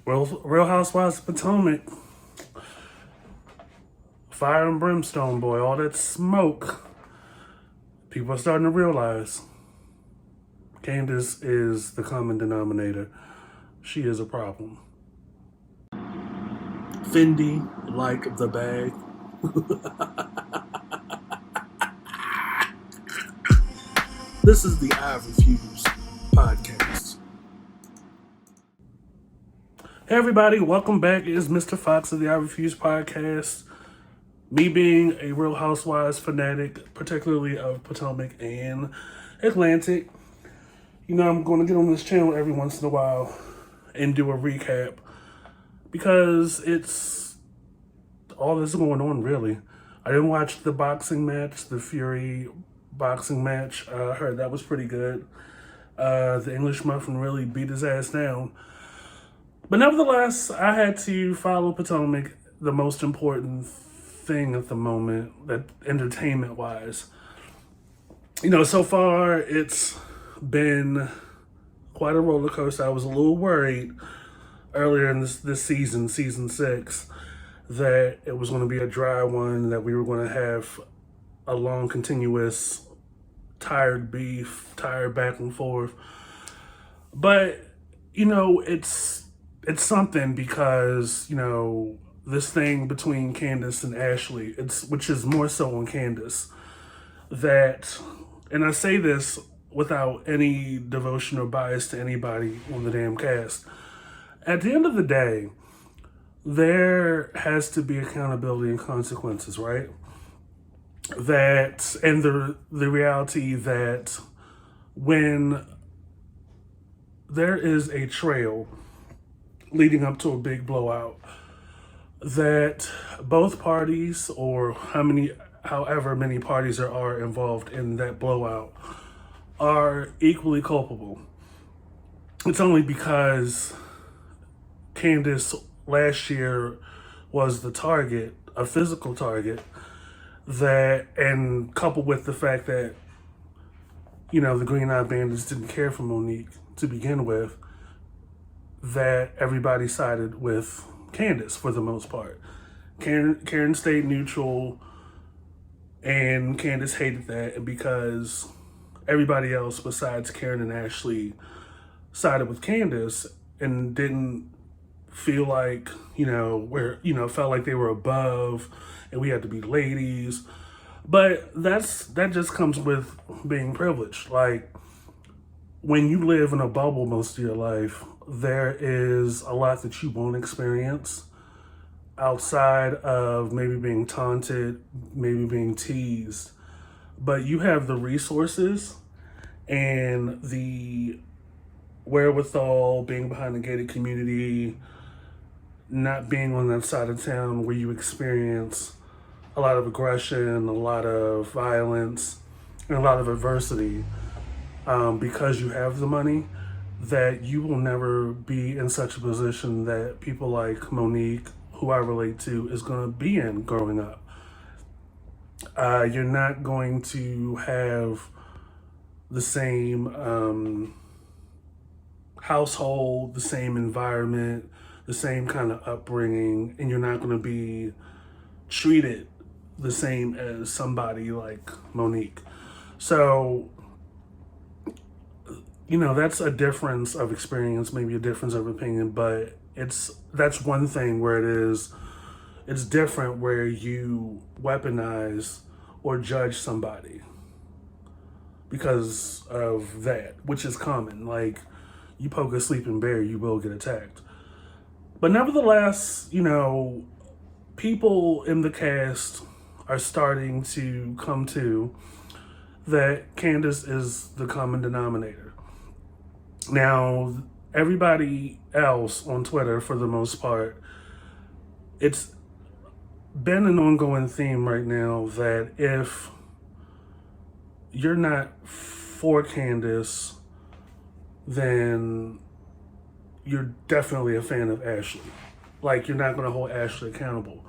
Real Housewives of Potomac, fire and brimstone, boy, all that smoke. People are starting to realize Candace is the common denominator. She is a problem. Fendi, like the bag. This is the I Refuse podcast. Hey everybody, welcome back. It is Mr. Fox of the I Refuse podcast. Me being a Real Housewives fanatic, particularly of Potomac and Atlantic, I'm going to get on this channel every once in a while and do a recap because it's all that's going on, really. I didn't watch the boxing match, the Fury boxing match. I heard that was pretty good. The English Muffin really beat his ass down. But nevertheless, I had to follow Potomac, the most important thing at the moment, that entertainment-wise. So far it's been quite a roller coaster. I was a little worried earlier in this season, season 6, that it was going to be a dry one, that we were going to have a long, continuous, tired beef, tired back and forth. But, it's something because, this thing between Candace and Ashley, which is more so on Candace, that, and I say this without any devotion or bias to anybody on the damn cast, at the end of the day, there has to be accountability and consequences, right? And the reality that when there is a trail leading up to a big blowout, that both parties, or however many parties there are involved in that blowout, are equally culpable. It's only because Candace last year was the target, a physical target, and coupled with the fact that, the Green Eye Bandits didn't care for Monique to begin with, that everybody sided with Candace for the most part. Karen stayed neutral, and Candace hated that because everybody else besides Karen and Ashley sided with Candace and didn't feel like, felt like they were above and we had to be ladies. But that just comes with being privileged. Like, when you live in a bubble most of your life, there is a lot that you won't experience outside of maybe being taunted, maybe being teased. But you have the resources and the wherewithal, being behind a gated community, not being on that side of town where you experience a lot of aggression, a lot of violence, and a lot of adversity, because you have the money, that you will never be in such a position that people like Monique, who I relate to, is going to be in growing up. You're not going to have the same household, the same environment, the same kind of upbringing, and you're not going to be treated the same as somebody like Monique. So, that's a difference of experience, maybe a difference of opinion, but that's one thing where it's different where you weaponize or judge somebody because of that, which is common. Like, you poke a sleeping bear, you will get attacked. But nevertheless, people in the cast are starting to come to that Candace is the common denominator. Now, everybody else on Twitter, for the most part, it's been an ongoing theme right now that if you're not for Candace, then you're definitely a fan of Ashley. Like, you're not going to hold Ashley accountable.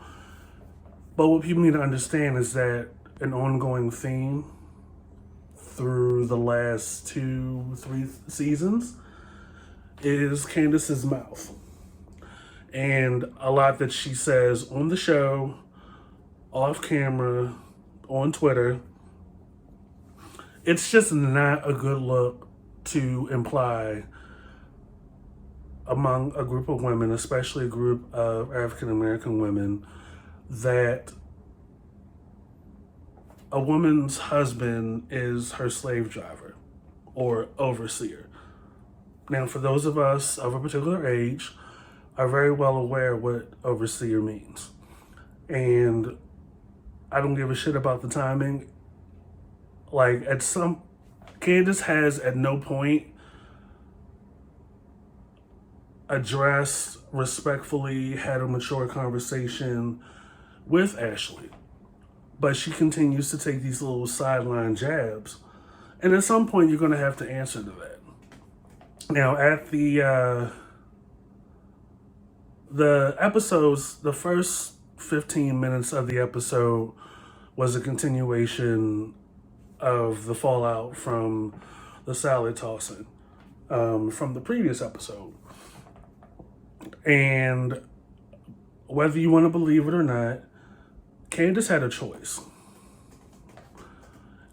But what people need to understand is that an ongoing theme through the last 2-3 seasons is Candace's mouth. And a lot that she says on the show, off camera, on Twitter, it's just not a good look to imply among a group of women, especially a group of African American women, that a woman's husband is her slave driver or overseer. Now, for those of us of a particular age, are very well aware what overseer means. And I don't give a shit about the timing. Like, Candace has at no point addressed respectfully, had a mature conversation with Ashley. But she continues to take these little sideline jabs. And at some point, you're going to have to answer to that. Now, at the episodes, the first 15 minutes of the episode was a continuation of the fallout from the salad tossing from the previous episode. And whether you want to believe it or not, Candace had a choice.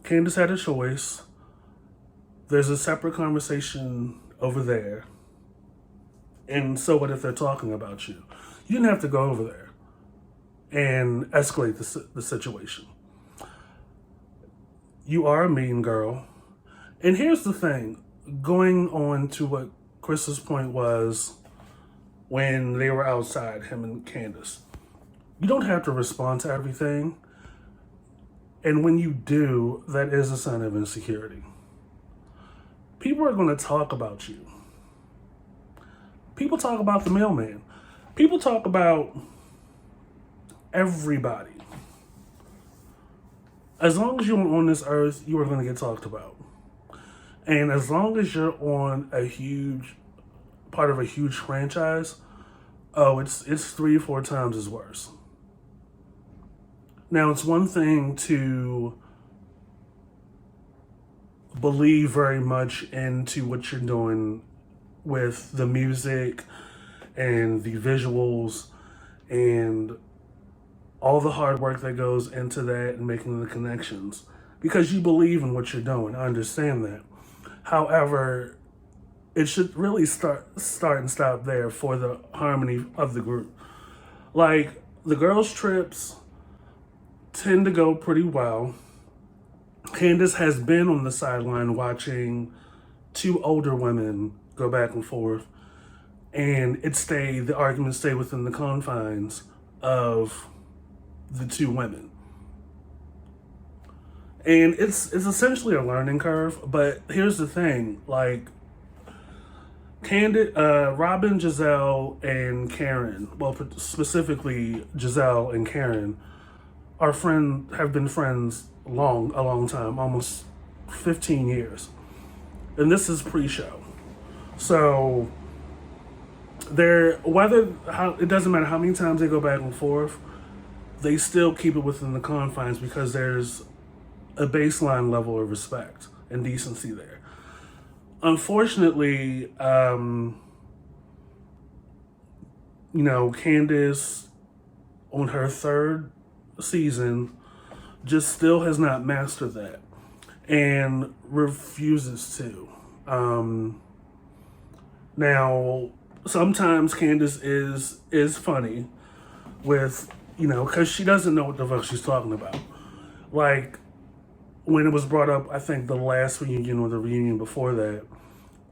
Candace had a choice. There's a separate conversation over there. And so what if they're talking about you? You didn't have to go over there and escalate the situation. You are a mean girl. And here's the thing, going on to what Chris's point was when they were outside, him and Candace. You don't have to respond to everything. And when you do, that is a sign of insecurity. People are going to talk about you. People talk about the mailman. People talk about everybody. As long as you're on this earth, you are going to get talked about. And as long as you're on a huge part of a huge franchise, it's 3 or 4 times as worse. Now, it's one thing to believe very much into what you're doing with the music and the visuals and all the hard work that goes into that and making the connections, because you believe in what you're doing. I understand that. However, it should really start and stop there for the harmony of the group. Like, the girls' trips tend to go pretty well. Candace has been on the sideline watching 2 older women go back and forth, and the arguments stay within the confines of the 2 women. And it's essentially a learning curve, but here's the thing, like, Robin, Giselle, and Karen, well, specifically Giselle and Karen, have been friends a long time, almost 15 years. And this is pre-show. So it doesn't matter how many times they go back and forth, they still keep it within the confines because there's a baseline level of respect and decency there. Unfortunately, Candace, on her 3rd season, just still has not mastered that and refuses to. Now, sometimes Candace is funny with, because she doesn't know what the fuck she's talking about. Like, when it was brought up, I think the last reunion or the reunion before that,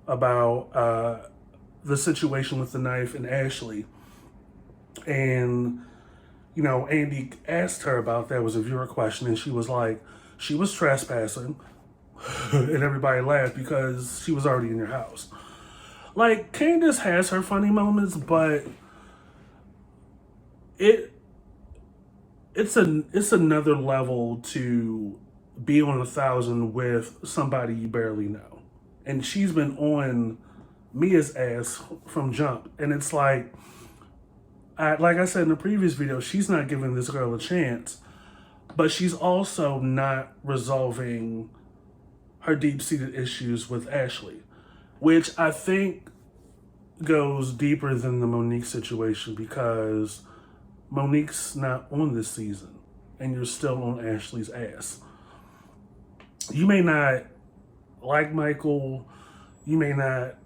about the situation with the knife and Ashley. And, Andy asked her about that, was a viewer question, and she was like, she was trespassing. And everybody laughed because she was already in your house. Like, Candace has her funny moments, but it's another level to be on 1,000 with somebody you barely know. And she's been on Mia's ass from jump. And it's like I said in the previous video, she's not giving this girl a chance, but she's also not resolving her deep-seated issues with Ashley, which I think goes deeper than the Monique situation because Monique's not on this season and you're still on Ashley's ass. You may not like Michael, you may not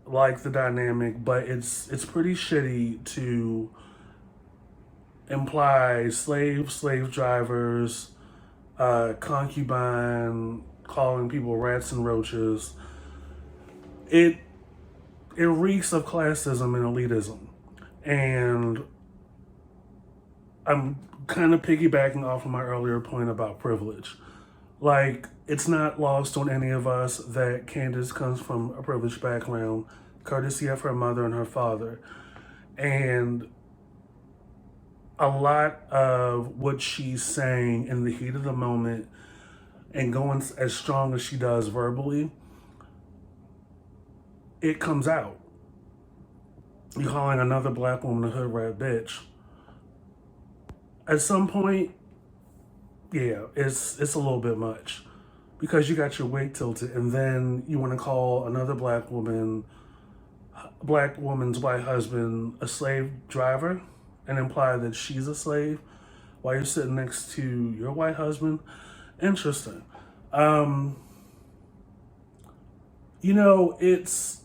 like the dynamic, but it's pretty shitty to imply slave drivers, concubine, calling people rats and roaches. It reeks of classism and elitism. And I'm kind of piggybacking off of my earlier point about privilege. Like, it's not lost on any of us that Candace comes from a privileged background, courtesy of her mother and her father. And a lot of what she's saying in the heat of the moment and going as strong as she does verbally, it comes out. You calling another black woman a hood rat bitch. At some point, yeah, it's a little bit much because you got your wig tilted and then you want to call another black woman's white husband a slave driver and imply that she's a slave while you're sitting next to your white husband. Interesting. You know, it's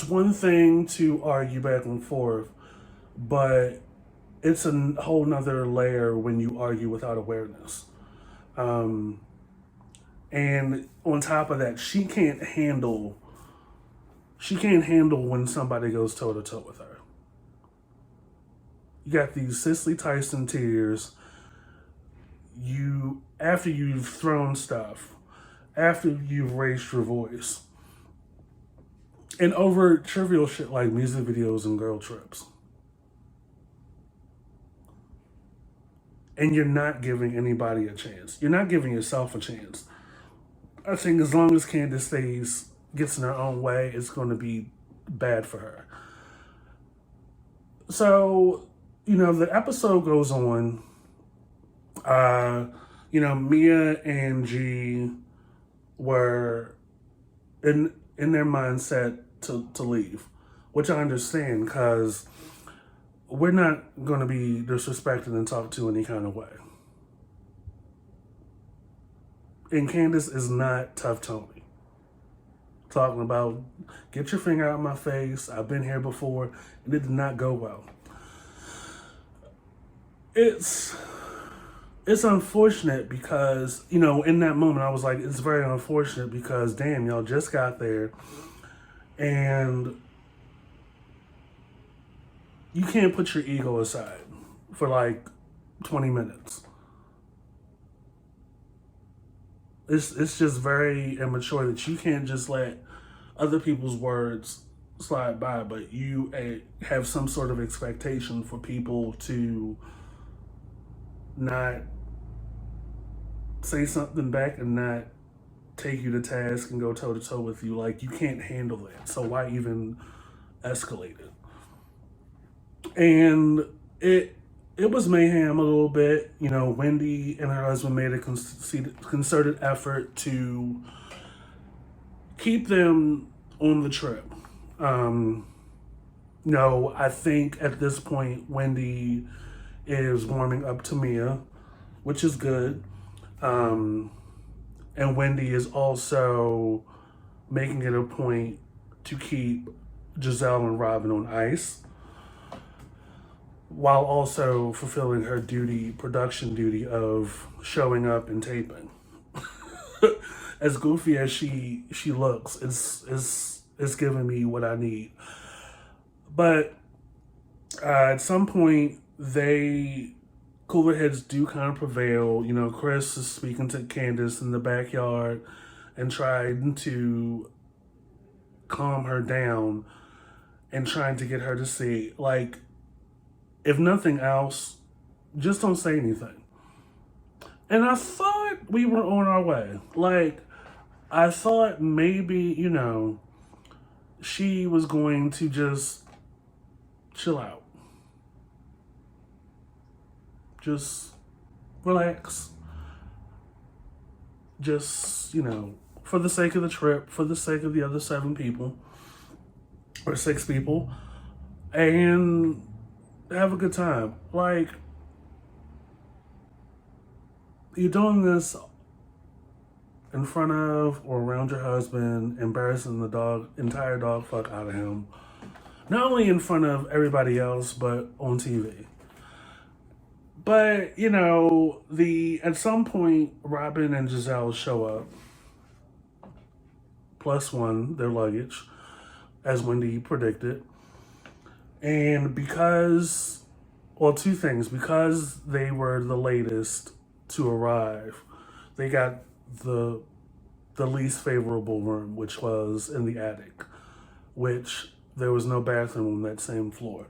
one thing to argue back and forth, but it's a whole nother layer when you argue without awareness. And on top of that, she can't handle when somebody goes toe to toe with her. You got these Cicely Tyson tears. After you've thrown stuff, after you've raised your voice, and over trivial shit like music videos and girl trips. And you're not giving anybody a chance. You're not giving yourself a chance. I think as long as Candace gets in her own way, it's going to be bad for her. So, the episode goes on. Mia and G were in their mindset to leave, which I understand because we're not going to be disrespected and talked to any kind of way. And Candace is not Tough Tony. Talking about, get your finger out of my face, I've been here before, and it did not go well. It's unfortunate because, in that moment I was like, it's very unfortunate because, damn, y'all just got there and you can't put your ego aside for like 20 minutes. It's just very immature that you can't just let other people's words slide by, but you have some sort of expectation for people to not say something back and not take you to task and go toe to toe with you. Like, you can't handle that. So why even escalate it? And it was mayhem a little bit. Wendy and her husband made a concerted effort to keep them on the trip. I think at this point, Wendy is warming up to Mia, which is good. And Wendy is also making it a point to keep Giselle and Robin on ice, while also fulfilling her production duty of showing up and taping. As goofy as she looks, it's giving me what I need. But at some point, cooler heads do kind of prevail. Chris is speaking to Candace in the backyard and trying to calm her down and trying to get her to see, like, if nothing else, just don't say anything. And I thought we were on our way. Like, I thought maybe, she was going to just chill out. Just relax. Just, for the sake of the trip, for the sake of the other 7 people. or 6 people and have a good time. Like, you're doing this in front of or around your husband, embarrassing the entire dog fuck out of him. Not only in front of everybody else, but on TV. But, at some point, Robin and Giselle show up, plus one, their luggage, as Wendy predicted. And two things. Because they were the latest to arrive, they got the the least favorable room, which was in the attic, which there was no bathroom on that same floor.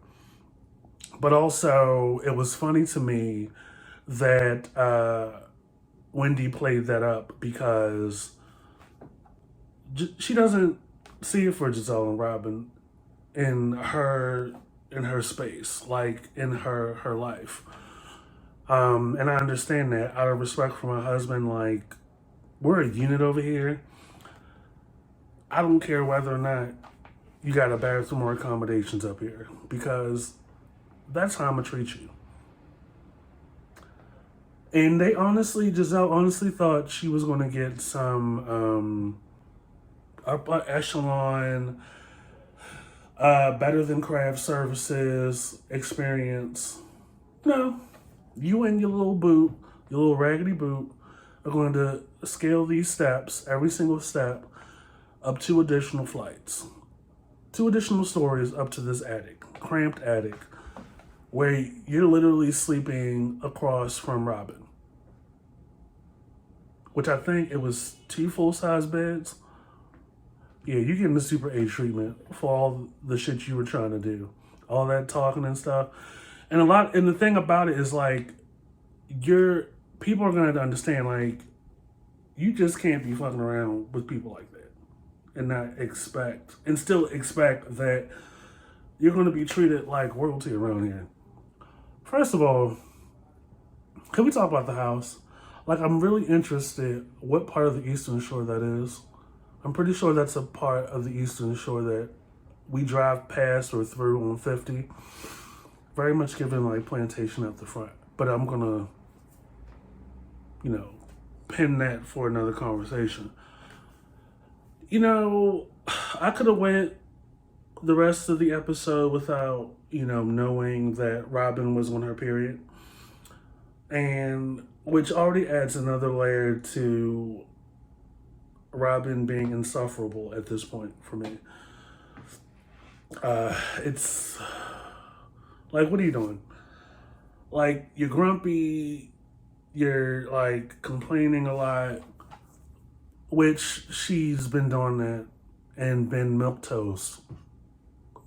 But also, it was funny to me that Wendy played that up because she doesn't see it for Giselle and Robin in her space, like in her life. And I understand that out of respect for my husband, like, we're a unit over here. I don't care whether or not you got a bathroom or accommodations up here because that's how I'm gonna treat you. And Giselle honestly thought she was gonna get some upper echelon, better than craft services experience. No, you and your little raggedy boot, are going to scale these steps, every single step, up 2 additional flights, 2 additional stories up to this attic, cramped attic, where you're literally sleeping across from Robin, which I think it was 2 full-size beds. Yeah, you're getting the Super A treatment for all the shit you were trying to do, all that talking and stuff, and the thing about it is like your people are gonna understand like you just can't be fucking around with people like that and still expect that you're gonna be treated like royalty around here. First of all, can we talk about the house? Like, I'm really interested what part of the Eastern Shore that is. I'm pretty sure that's a part of the Eastern Shore that we drive past or through on 50. Very much given like plantation at the front. But I'm gonna, you know, pin that for another conversation. I could have went the rest of the episode without, knowing that Robin was on her period. And which already adds another layer to Robin being insufferable at this point for me. It's like, what are you doing? Like, you're grumpy, you're like complaining a lot, which she's been doing that and been milk toast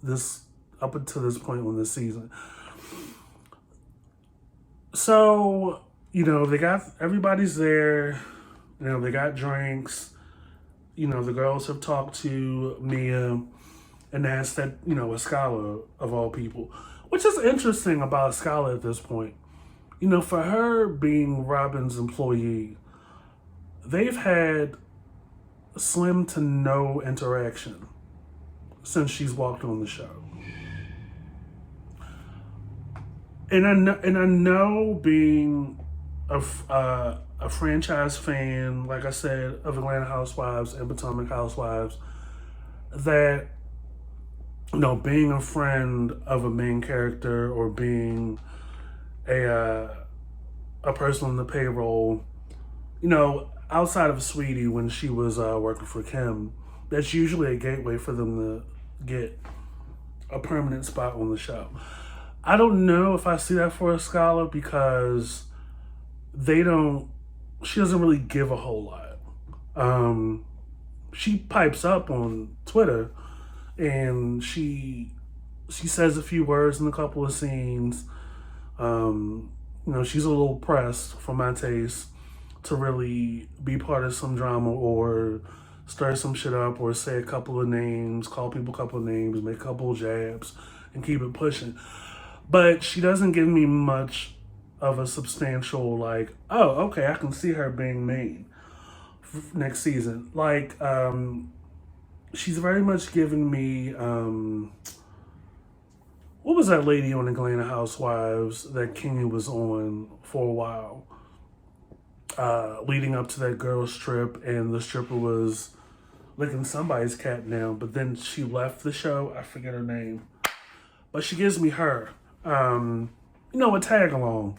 this up until this point on this season. So, they got everybody's there, they got drinks, the girls have talked to Mia and asked that, a scholar of all people. Which is interesting about a scholar at this point. For her being Robin's employee, they've had slim to no interaction since she's walked on the show. And I know being a franchise fan, like I said, of Atlanta Housewives and Potomac Housewives, that being a friend of a main character or being a person on the payroll, outside of Sweetie when she was working for Kim, that's usually a gateway for them to get a permanent spot on the show. I don't know if I see that for a scholar because she doesn't really give a whole lot. She pipes up on Twitter and she says a few words in a couple of scenes. She's a little pressed for my taste to really be part of some drama or stir some shit up or say a couple of names, call people a couple of names, make a couple of jabs, and keep it pushing. But she doesn't give me much of a substantial, like, oh, okay, I can see her being mean next season. Like, she's very much giving me, what was that lady on Atlanta Housewives that Kenya was on for a while? Leading up to that girl's trip, and the stripper was licking somebody's cat down, but then she left the show. I forget her name. But she gives me her. A tag along.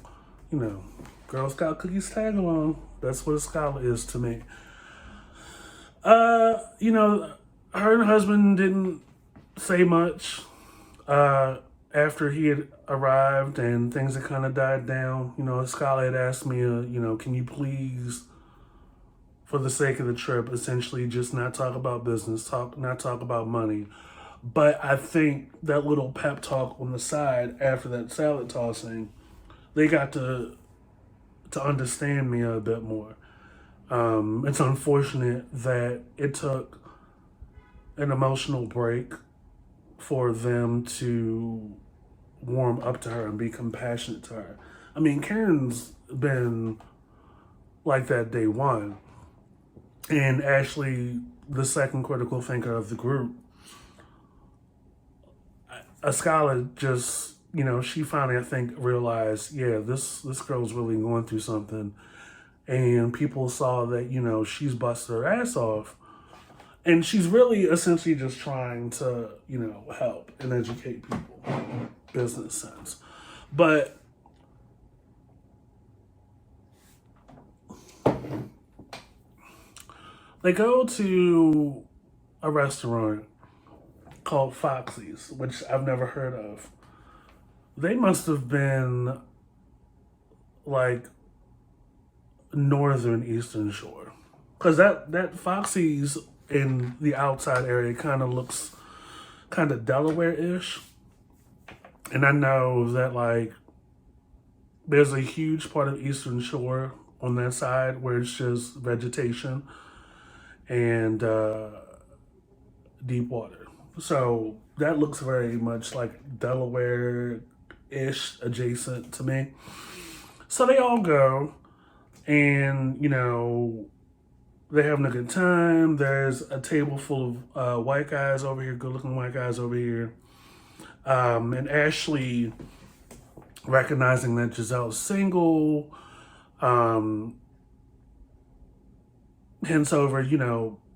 Girl Scout cookies tag along. That's what a scholar is to me. Her and her husband didn't say much after he had arrived and things had kind of died down. A scholar had asked me, can you please, for the sake of the trip, essentially just not talk about business, not talk about money. But I think that little pep talk on the side after that salad tossing, they got to understand me a bit more. It's unfortunate that it took an emotional break for them to warm up to her and be compassionate to her. I mean, Karen's been like that day one. And Ashley, the second critical thinker of the group, a scholar just, she finally, I think, realized, yeah, this girl's really going through something. And people saw that, she's busted her ass off. And she's really essentially just trying to, help and educate people, business sense. But they go to a restaurant called Foxy's, which I've never heard of. They must have been like northern Eastern Shore. Because that Foxy's in the outside area kind of looks kind of Delaware-ish. And I know that there's a huge part of Eastern Shore on that side where it's just vegetation and deep water. So that looks very much like Delaware-ish adjacent to me. So they all go and, they're having a good time. There's a table full of white guys over here, good-looking white guys over here. And Ashley, recognizing that Giselle's single, hints over,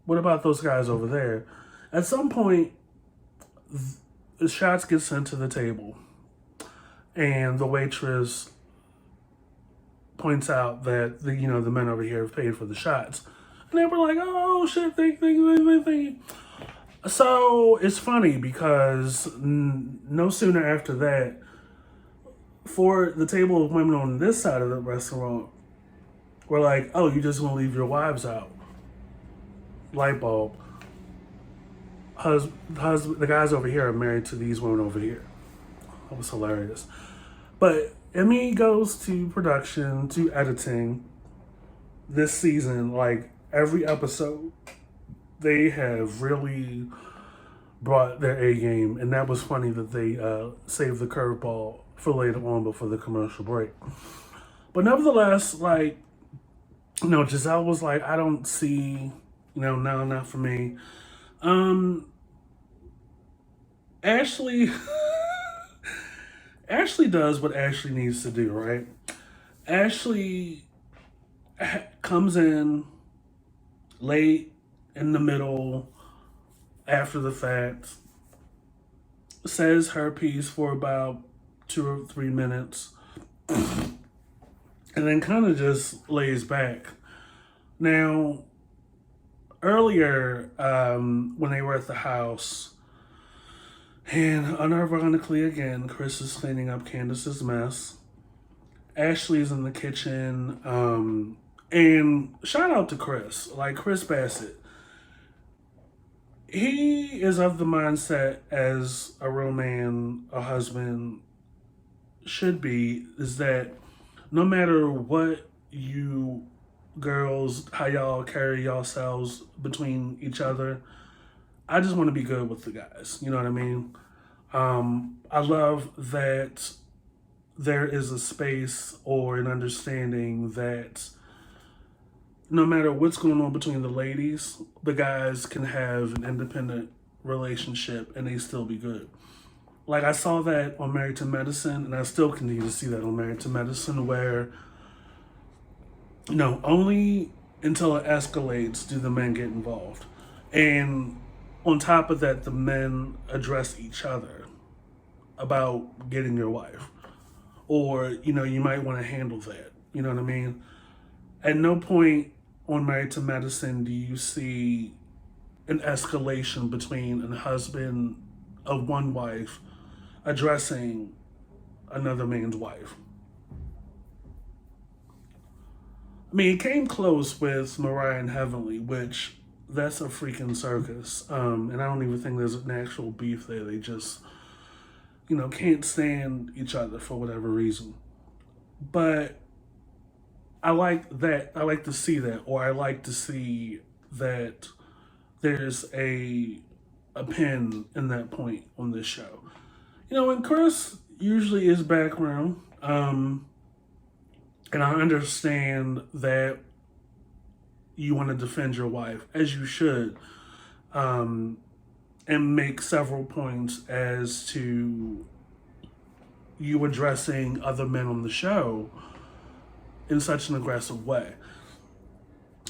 what about those guys over there? At some point, the shots get sent to the table, and the waitress points out that the men over here have paid for the shots, and they were like, "Oh shit, thank you." So it's funny because no sooner after that, for the table of women on this side of the restaurant, we're like, "Oh, you just want to leave your wives out?" Light bulb. The guys over here are married to these women over here. That was hilarious. But Emmy goes to production, to editing this season. Every episode, they have really brought their A game. And that was funny that they saved the curveball for later on before the commercial break. But nevertheless, Giselle was like, I don't see, no, not for me. Ashley Ashley does what Ashley needs to do, right? Ashley comes in late, in the middle, after the fact, says her piece for about 2 or 3 minutes, and then kind of just lays back. Now, earlier, when they were at the house, and unironically again, Chris is cleaning up Candace's mess. Ashley's in the kitchen, and shout out to Chris, Chris Bassett. He is of the mindset, as a real man, a husband should be, is that no matter what you girls, how y'all carry yourselves between each other, I just want to be good with the guys. You know what I mean? I love that there is a space or an understanding that no matter what's going on between the ladies, the guys can have an independent relationship and they still be good. Like I saw that on Married to Medicine, and I still continue to see that on Married to Medicine, where only until it escalates do the men get involved, and on top of that, the men address each other about getting your wife, or you might want to handle that. You know what I mean? At no point on Married to Medicine do you see an escalation between a husband of one wife addressing another man's wife. I mean, it came close with Mariah and Heavenly, which that's a freaking circus. And I don't even think there's an actual beef there. They just, can't stand each other for whatever reason. But I like that. I like to see that, or I like to see that there's a pin in that point on this show. And Chris usually is background, and I understand that you want to defend your wife, as you should, and make several points as to you addressing other men on the show in such an aggressive way.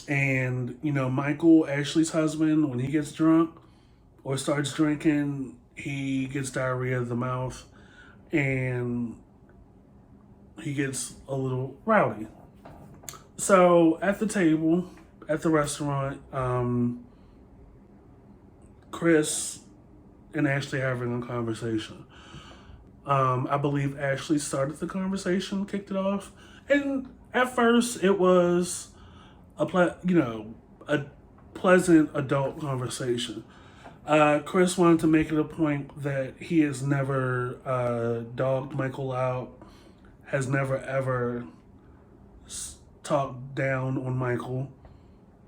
And, Michael, Ashley's husband, when he gets drunk or starts drinking, he gets diarrhea of the mouth and he gets a little rowdy. So at the table, at the restaurant, Chris and Ashley are having a conversation. I believe Ashley started the conversation, kicked it off. And at first it was a pleasant adult conversation. Chris wanted to make it a point that he has never dogged Michael out, has never ever talked down on Michael,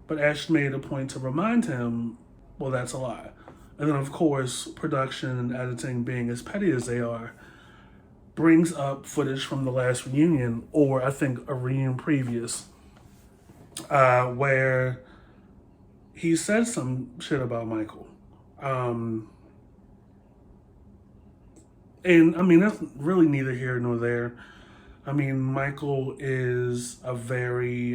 but Ashley made a point to remind him, well, that's a lie. And then, of course, production and editing, being as petty as they are, brings up footage from the last reunion, or I think a reunion previous, where he said some shit about Michael. And I mean, that's really neither here nor there. I mean, Michael is a very,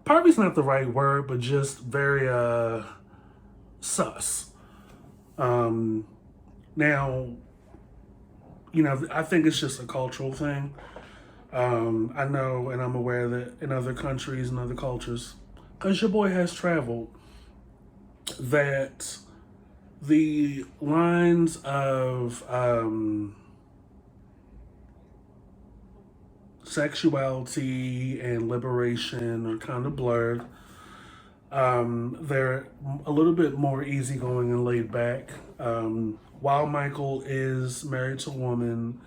probably's not the right word, but just very, sus. Now, I think it's just a cultural thing. I know, and I'm aware that in other countries and other cultures, because your boy has traveled, that the lines of sexuality and liberation are kind of blurred. They're a little bit more easygoing and laid back. While Michael is married to a woman,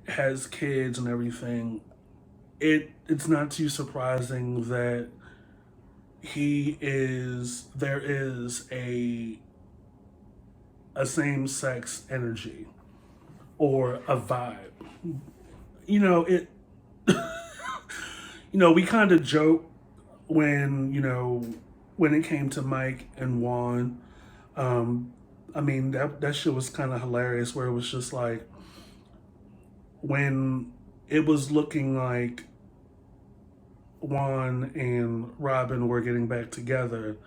has kids and everything, it's not too surprising that there is a same-sex energy or a vibe. We kind of joke when it came to Mike and Juan. I mean, that shit was kind of hilarious, where it was just like, when it was looking like Juan and Robin were getting back together,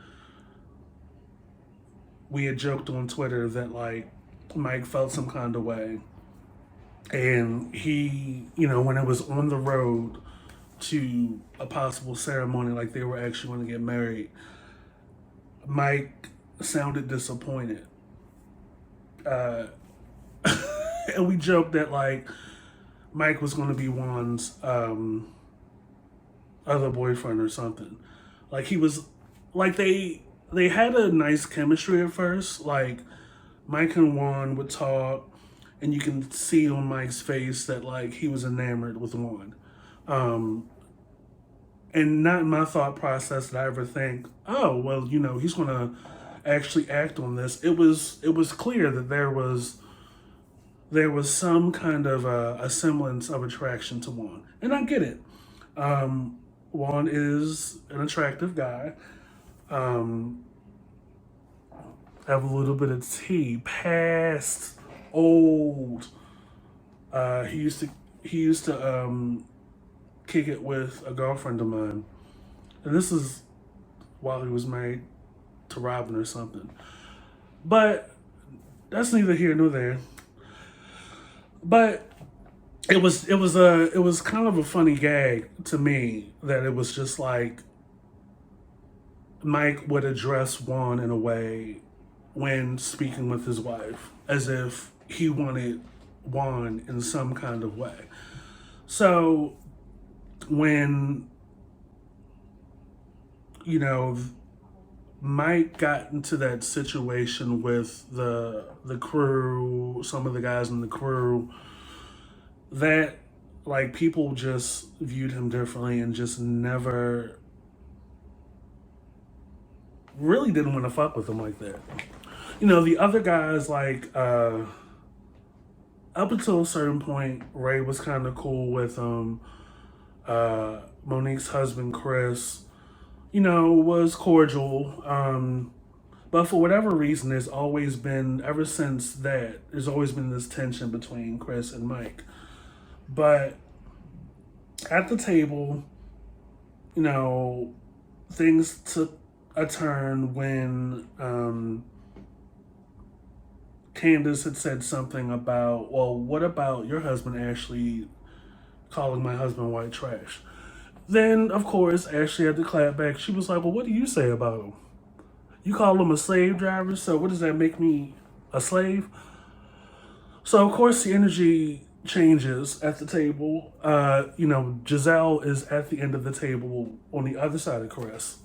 we had joked on Twitter that, like, Mike felt some kind of way. And he, when it was on the road to a possible ceremony, like they were actually going to get married, Mike sounded disappointed. And we joked that, like, Mike was going to be Juan's other boyfriend or something. Like, he was, like, they had a nice chemistry at first. Like, Mike and Juan would talk, and you can see on Mike's face that, like, he was enamored with Juan. And not in my thought process did I ever think, oh, well, he's going to actually act on this. It was clear that there there was some kind of a semblance of attraction to Juan. And I get it. Juan is an attractive guy. Um, have a little bit of tea, past old. He used to kick it with a girlfriend of mine, and this is while he was married to Robin or something. But that's neither here nor there. But it was kind of a funny gag to me that it was just like Mike would address Juan in a way when speaking with his wife, as if he wanted Juan in some kind of way. So when you know Mike got into that situation with the crew, some of the guys in the crew, that like people just viewed him differently and just never really didn't want to fuck with him like that. The other guys like up until a certain point, Ray was kind of cool with him. Monique's husband, Chris, was cordial. But for whatever reason, there's always been, ever since that, there's always been this tension between Chris and Mike. But at the table, you know, things took a turn when Candace had said something about, well, what about your husband Ashley calling my husband white trash? Then, of course, Ashley had to clap back. She was like, well, what do you say about him? You call him a slave driver, so what does that make me, a slave? So, of course, the energy changes at the table. Giselle is at the end of the table on the other side of Chris.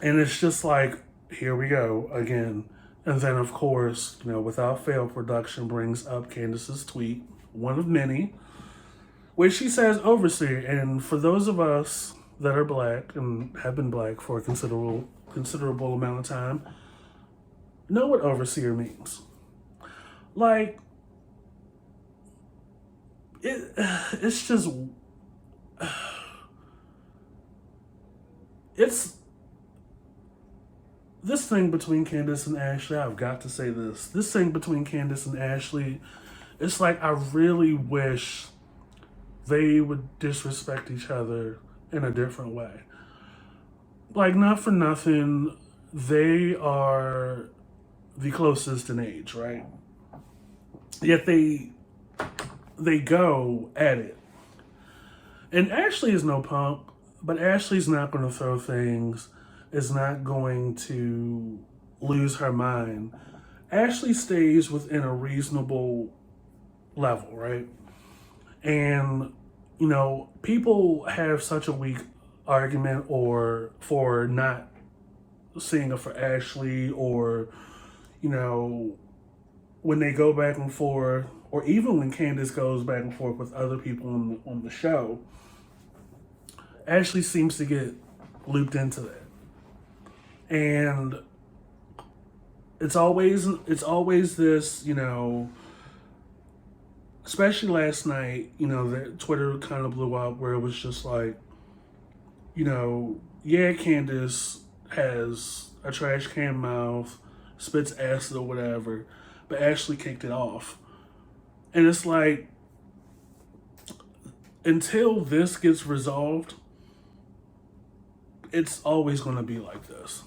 And it's just like, here we go again. And then, of course, without fail, production brings up Candace's tweet, one of many, where she says overseer. And for those of us that are black and have been black for a considerable amount of time, know what overseer means. Like, it's just, it's this thing between Candace and Ashley. I've got to say this thing between Candace and Ashley, it's like I really wish they would disrespect each other in a different way. Like, not for nothing, they are the closest in age, right? Yet they go at it. And Ashley is no punk, but Ashley's not going to throw things, is not going to lose her mind. Ashley stays within a reasonable level, right? And, people have such a weak argument or for not seeing it for Ashley, or, when they go back and forth, or even when Candace goes back and forth with other people on the show, Ashley seems to get looped into that. And it's always this, especially last night, that Twitter kind of blew up where it was just like, yeah, Candace has a trash can mouth, spits acid or whatever, but Ashley kicked it off. And it's like, until this gets resolved, it's always going to be like this.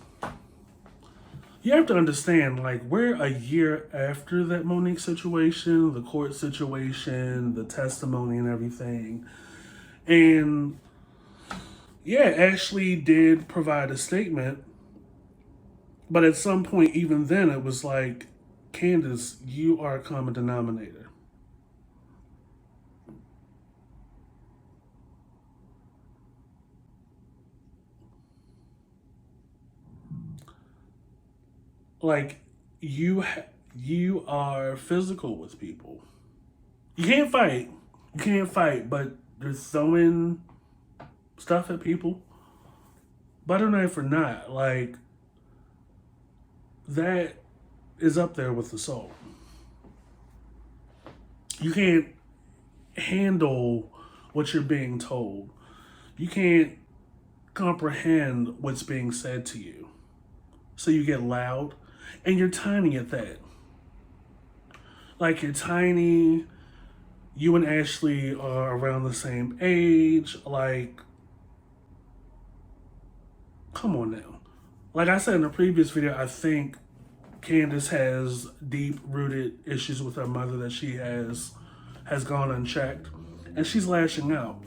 You have to understand, like, we're a year after that Monique situation, the court situation, the testimony and everything. And yeah, Ashley did provide a statement, but at some point, even then, it was like, Candace, you are a common denominator. Like, you are physical with people. You can't fight, but you're throwing stuff at people. Butter knife or not, like, that is up there with assault. You can't handle what you're being told. You can't comprehend what's being said to you. So you get loud, and you're tiny at that. Like, you're tiny, you and Ashley are around the same age. Like, come on now. Like I said in the previous video, I think Candace has deep-rooted issues with her mother that she has gone unchecked, and she's lashing out.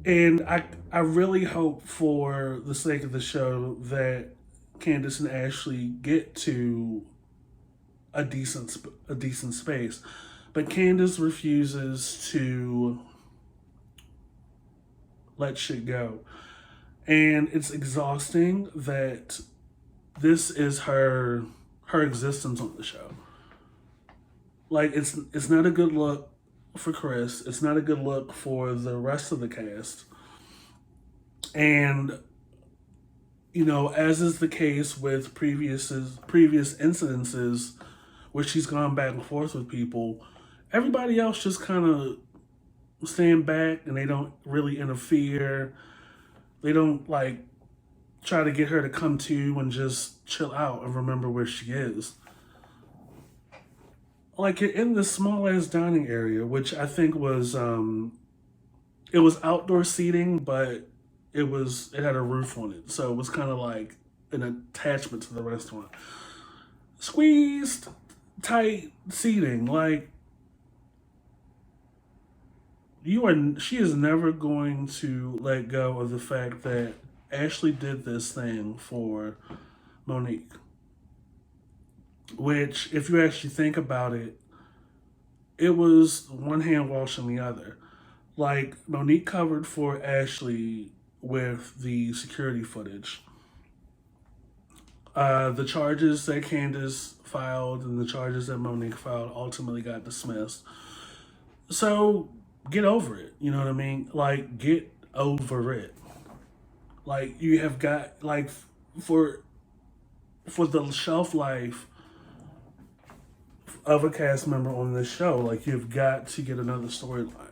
And I really hope, for the sake of the show, that Candace and Ashley get to a decent space. But Candace refuses to let shit go. And it's exhausting that this is her existence on the show. Like, it's not a good look for Chris. It's not a good look for the rest of the cast. And, you know, as is the case with previous incidences where she's gone back and forth with people, everybody else just kind of stand back and they don't really interfere. They don't, like, try to get her to come to and just chill out and remember where she is. Like, you're in this small ass dining area, which I think was it was outdoor seating, but it had a roof on it, so it was kind of like an attachment to the restaurant. Squeezed, tight seating. Like, she is never going to let go of the fact that Ashley did this thing for Monique. Which, if you actually think about it, it was one hand washing the other. Like, Monique covered for Ashley with the security footage. The charges that Candace filed and the charges that Monique filed ultimately got dismissed. So, get over it. You know what I mean? Like, get over it. Like, you have got, like, for the shelf life of a cast member on this show, like, you've got to get another storyline.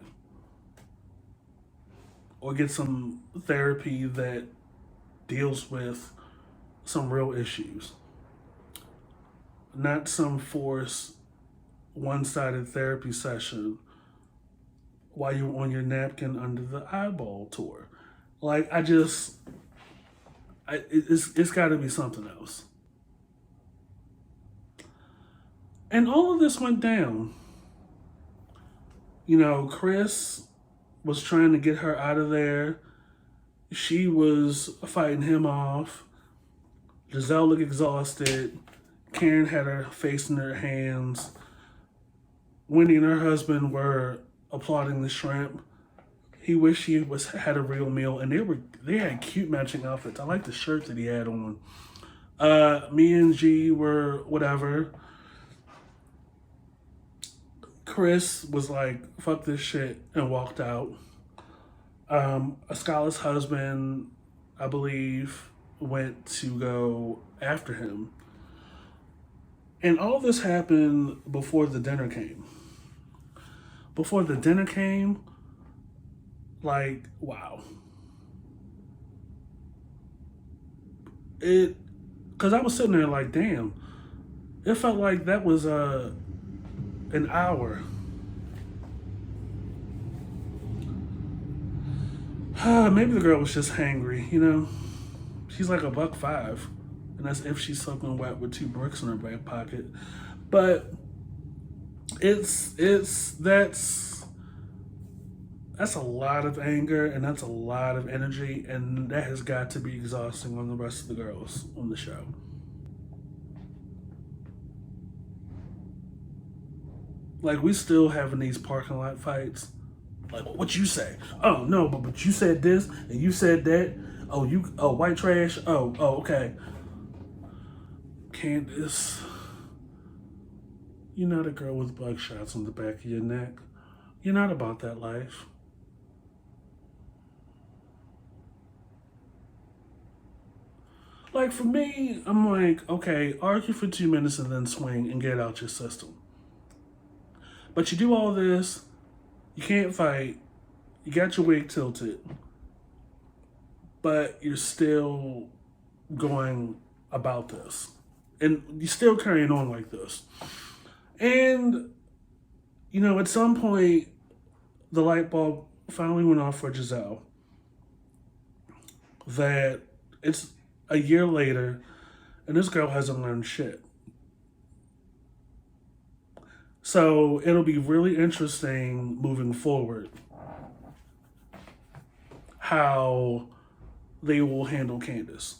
Or get some therapy that deals with some real issues. Not some forced, one-sided therapy session while you're on your napkin under the eyeball tour. Like, it's got to be something else. And all of this went down. You know, Chris was trying to get her out of there. She was fighting him off. Giselle looked exhausted. Karen had her face in her hands. Wendy and her husband were applauding the shrimp. He wished he had a real meal, and they had cute matching outfits. I like the shirt that he had on. Me and G were whatever. Chris was like, fuck this shit, and walked out. Ascala's husband, I believe, went to go after him. And all this happened before the dinner came. Before the dinner came, like, wow. Because I was sitting there like, damn, it felt like that was an hour. Maybe the girl was just hangry, you know? She's like $1.05. And that's if she's soaking wet with 2 bricks in her back pocket. But that's a lot of anger, and that's a lot of energy, and that has got to be exhausting on the rest of the girls on the show. Like, we still having these parking lot fights. Like, what you say? Oh, no, but you said this, and you said that. Oh, white trash? Oh, okay. Candace, you're not a girl with buckshots on the back of your neck. You're not about that life. Like, for me, I'm like, okay, argue for 2 minutes and then swing and get it out your system. But you do all this, you can't fight, you got your wig tilted, but you're still going about this. And you're still carrying on like this. And, at some point, the light bulb finally went off for Giselle that it's a year later and this girl hasn't learned shit. So it'll be really interesting moving forward how they will handle Candace.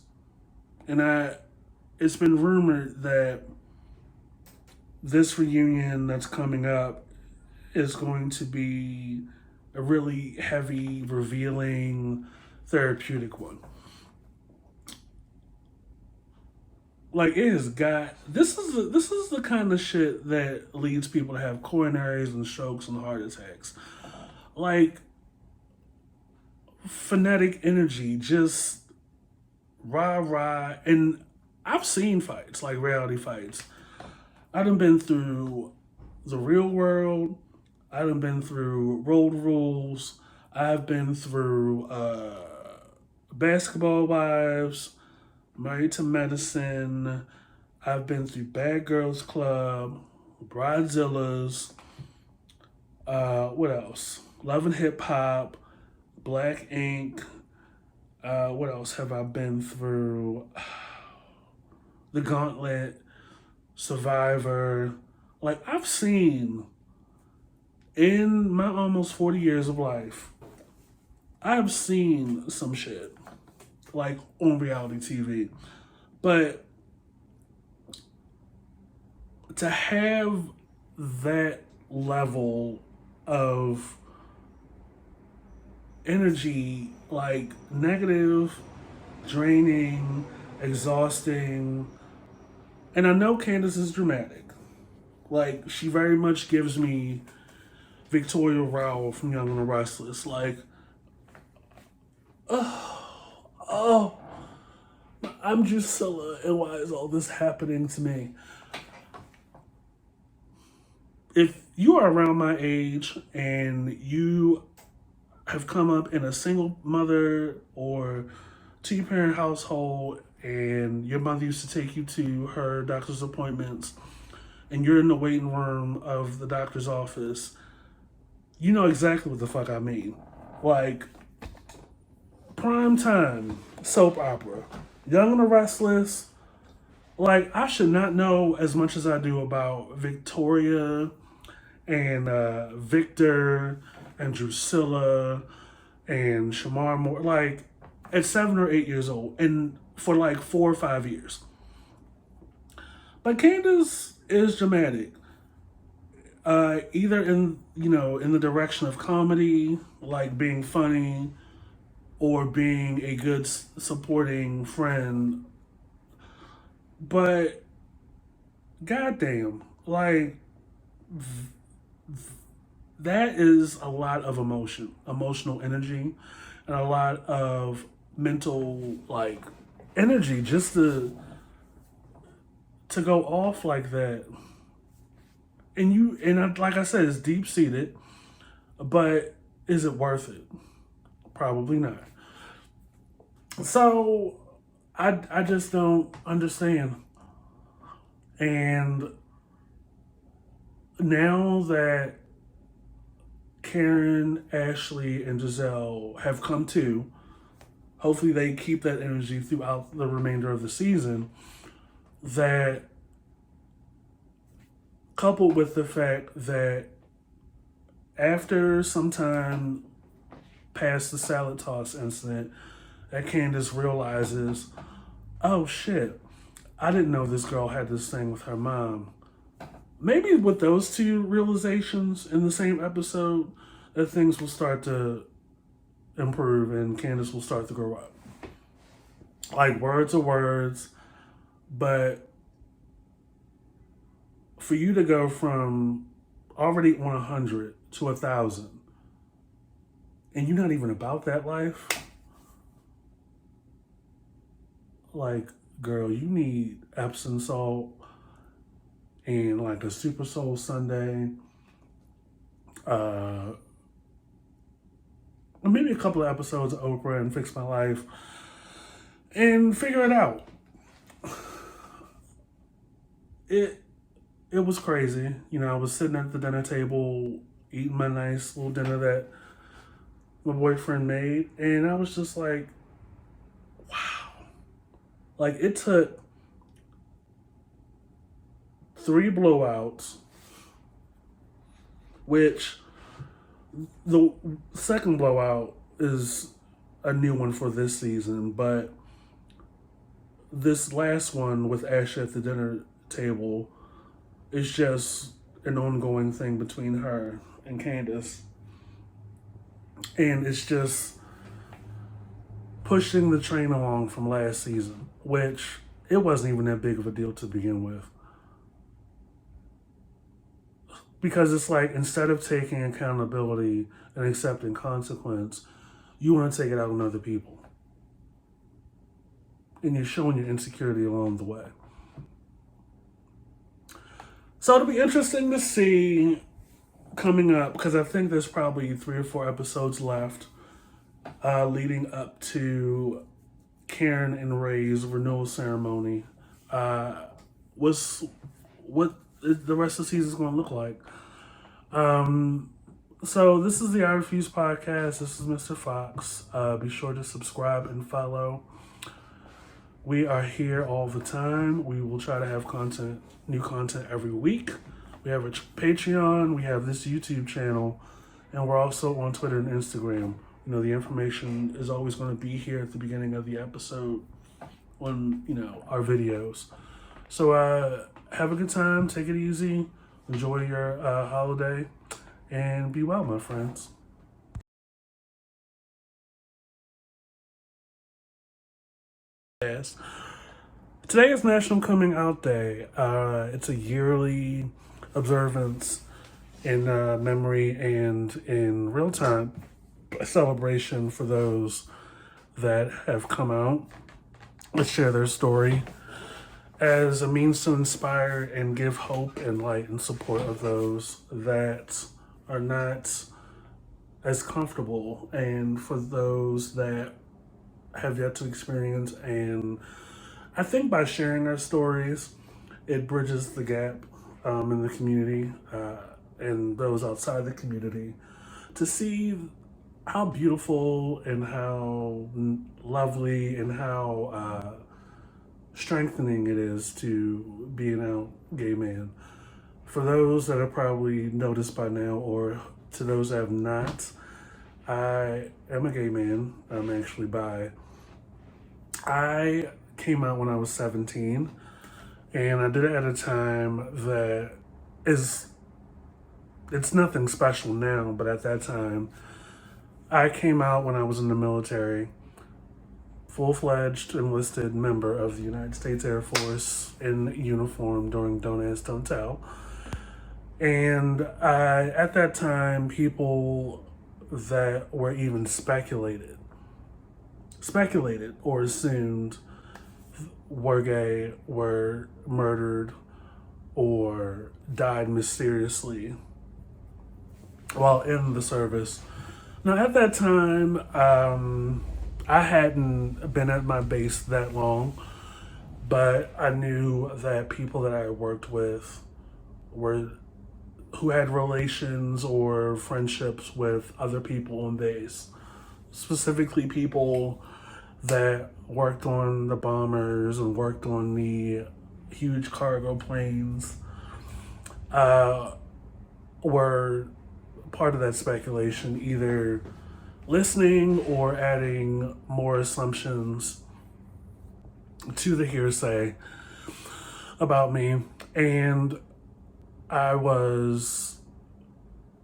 And it's been rumored that this reunion that's coming up is going to be a really heavy, revealing, therapeutic one. Like, it has got this is the kind of shit that leads people to have coronaries and strokes and heart attacks. Like, phonetic energy, just rah rah. And I've seen fights, like reality fights. I done been through the real world. I done been through Road Rules. I've been through Basketball Wives, Married to Medicine. I've been through Bad Girls Club, Bridezillas. What else? Love and Hip Hop, Black Ink. What else have I been through? The Gauntlet, Survivor. Like, I've seen, in my almost 40 years of life, I've seen some shit, like, on reality TV. But to have that level of energy, like negative, draining, exhausting, and I know Candace is dramatic. Like, she very much gives me Victoria Rowell from Young and the Restless. Like, oh, I'm Drusilla, and why is all this happening to me? If you are around my age and you have come up in a single mother or two-parent household and your mother used to take you to her doctor's appointments and you're in the waiting room of the doctor's office, you know exactly what the fuck I mean. Like, prime time soap opera, Young and the Restless. Like, I should not know as much as I do about Victoria and Victor and Drusilla and Shamar Moore. Like, at 7 or 8 years old, and for like 4 or 5 years. But Candace is dramatic. Either in the direction of comedy, like being funny, or being a good supporting friend. But goddamn, like, that is a lot of emotional energy, and a lot of mental, like, energy just to go off like that. And like I said, it's deep seated, but is it worth it? Probably not. So I just don't understand. And now that Karen, Ashley, and Giselle have come to, hopefully they keep that energy throughout the remainder of the season. That, coupled with the fact that after some time past the salad toss incident, that Candace realizes, oh shit, I didn't know this girl had this thing with her mom. Maybe with those two realizations in the same episode, that things will start to improve and Candace will start to grow up. Like, words are words, but for you to go from already on 100 to 1,000, and you're not even about that life, like, girl, you need Epsom salt and like a Super Soul Sundae uh, maybe a couple of episodes of Oprah and Fix My Life and figure it out. It it was crazy. You know, I was sitting at the dinner table eating my nice little dinner that my boyfriend made, and I was just like, wow. Like, it took 3 blowouts, which the second blowout is a new one for this season, but this last one with Ashley at the dinner table is just an ongoing thing between her and Candace. And it's just pushing the train along from last season, which it wasn't even that big of a deal to begin with. Because it's like, instead of taking accountability and accepting consequence, you want to take it out on other people. And you're showing your insecurity along the way. So it'll be interesting to see coming up, because I think there's probably 3 or 4 episodes left leading up to Karen and Ray's renewal ceremony. What the rest of the season is going to look like. So this is the I Refuse podcast. This is Mr. Fox. Be sure to subscribe and follow. We are here all the time. We will try to have new content every week. We have a Patreon, we have this YouTube channel, and we're also on Twitter and Instagram. You know, the information is always going to be here at the beginning of the episode on, our videos. So have a good time, take it easy, enjoy your holiday, and be well, my friends. Yes. Today is National Coming Out Day. It's a yearly observance in memory and in real time, a celebration for those that have come out. Let's share their story as a means to inspire and give hope and light and support of those that are not as comfortable, and for those that have yet to experience. And I think by sharing our stories, it bridges the gap in the community and those outside the community to see how beautiful and how lovely and how strengthening it is to be an out gay man. For those that have probably noticed by now, or to those that have not, I am a gay man. I'm actually bi. I came out when I was 17, and I did it at a time that it's nothing special now, but at that time, I came out when I was in the military, full-fledged enlisted member of the United States Air Force in uniform during Don't Ask, Don't Tell. And at that time, people that were even speculated or assumed were gay were murdered or died mysteriously while in the service. Now, at that time, I hadn't been at my base that long, but I knew that people that I worked with who had relations or friendships with other people on base, specifically people that worked on the bombers and worked on the huge cargo planes, were part of that speculation, either listening or adding more assumptions to the hearsay about me. And I was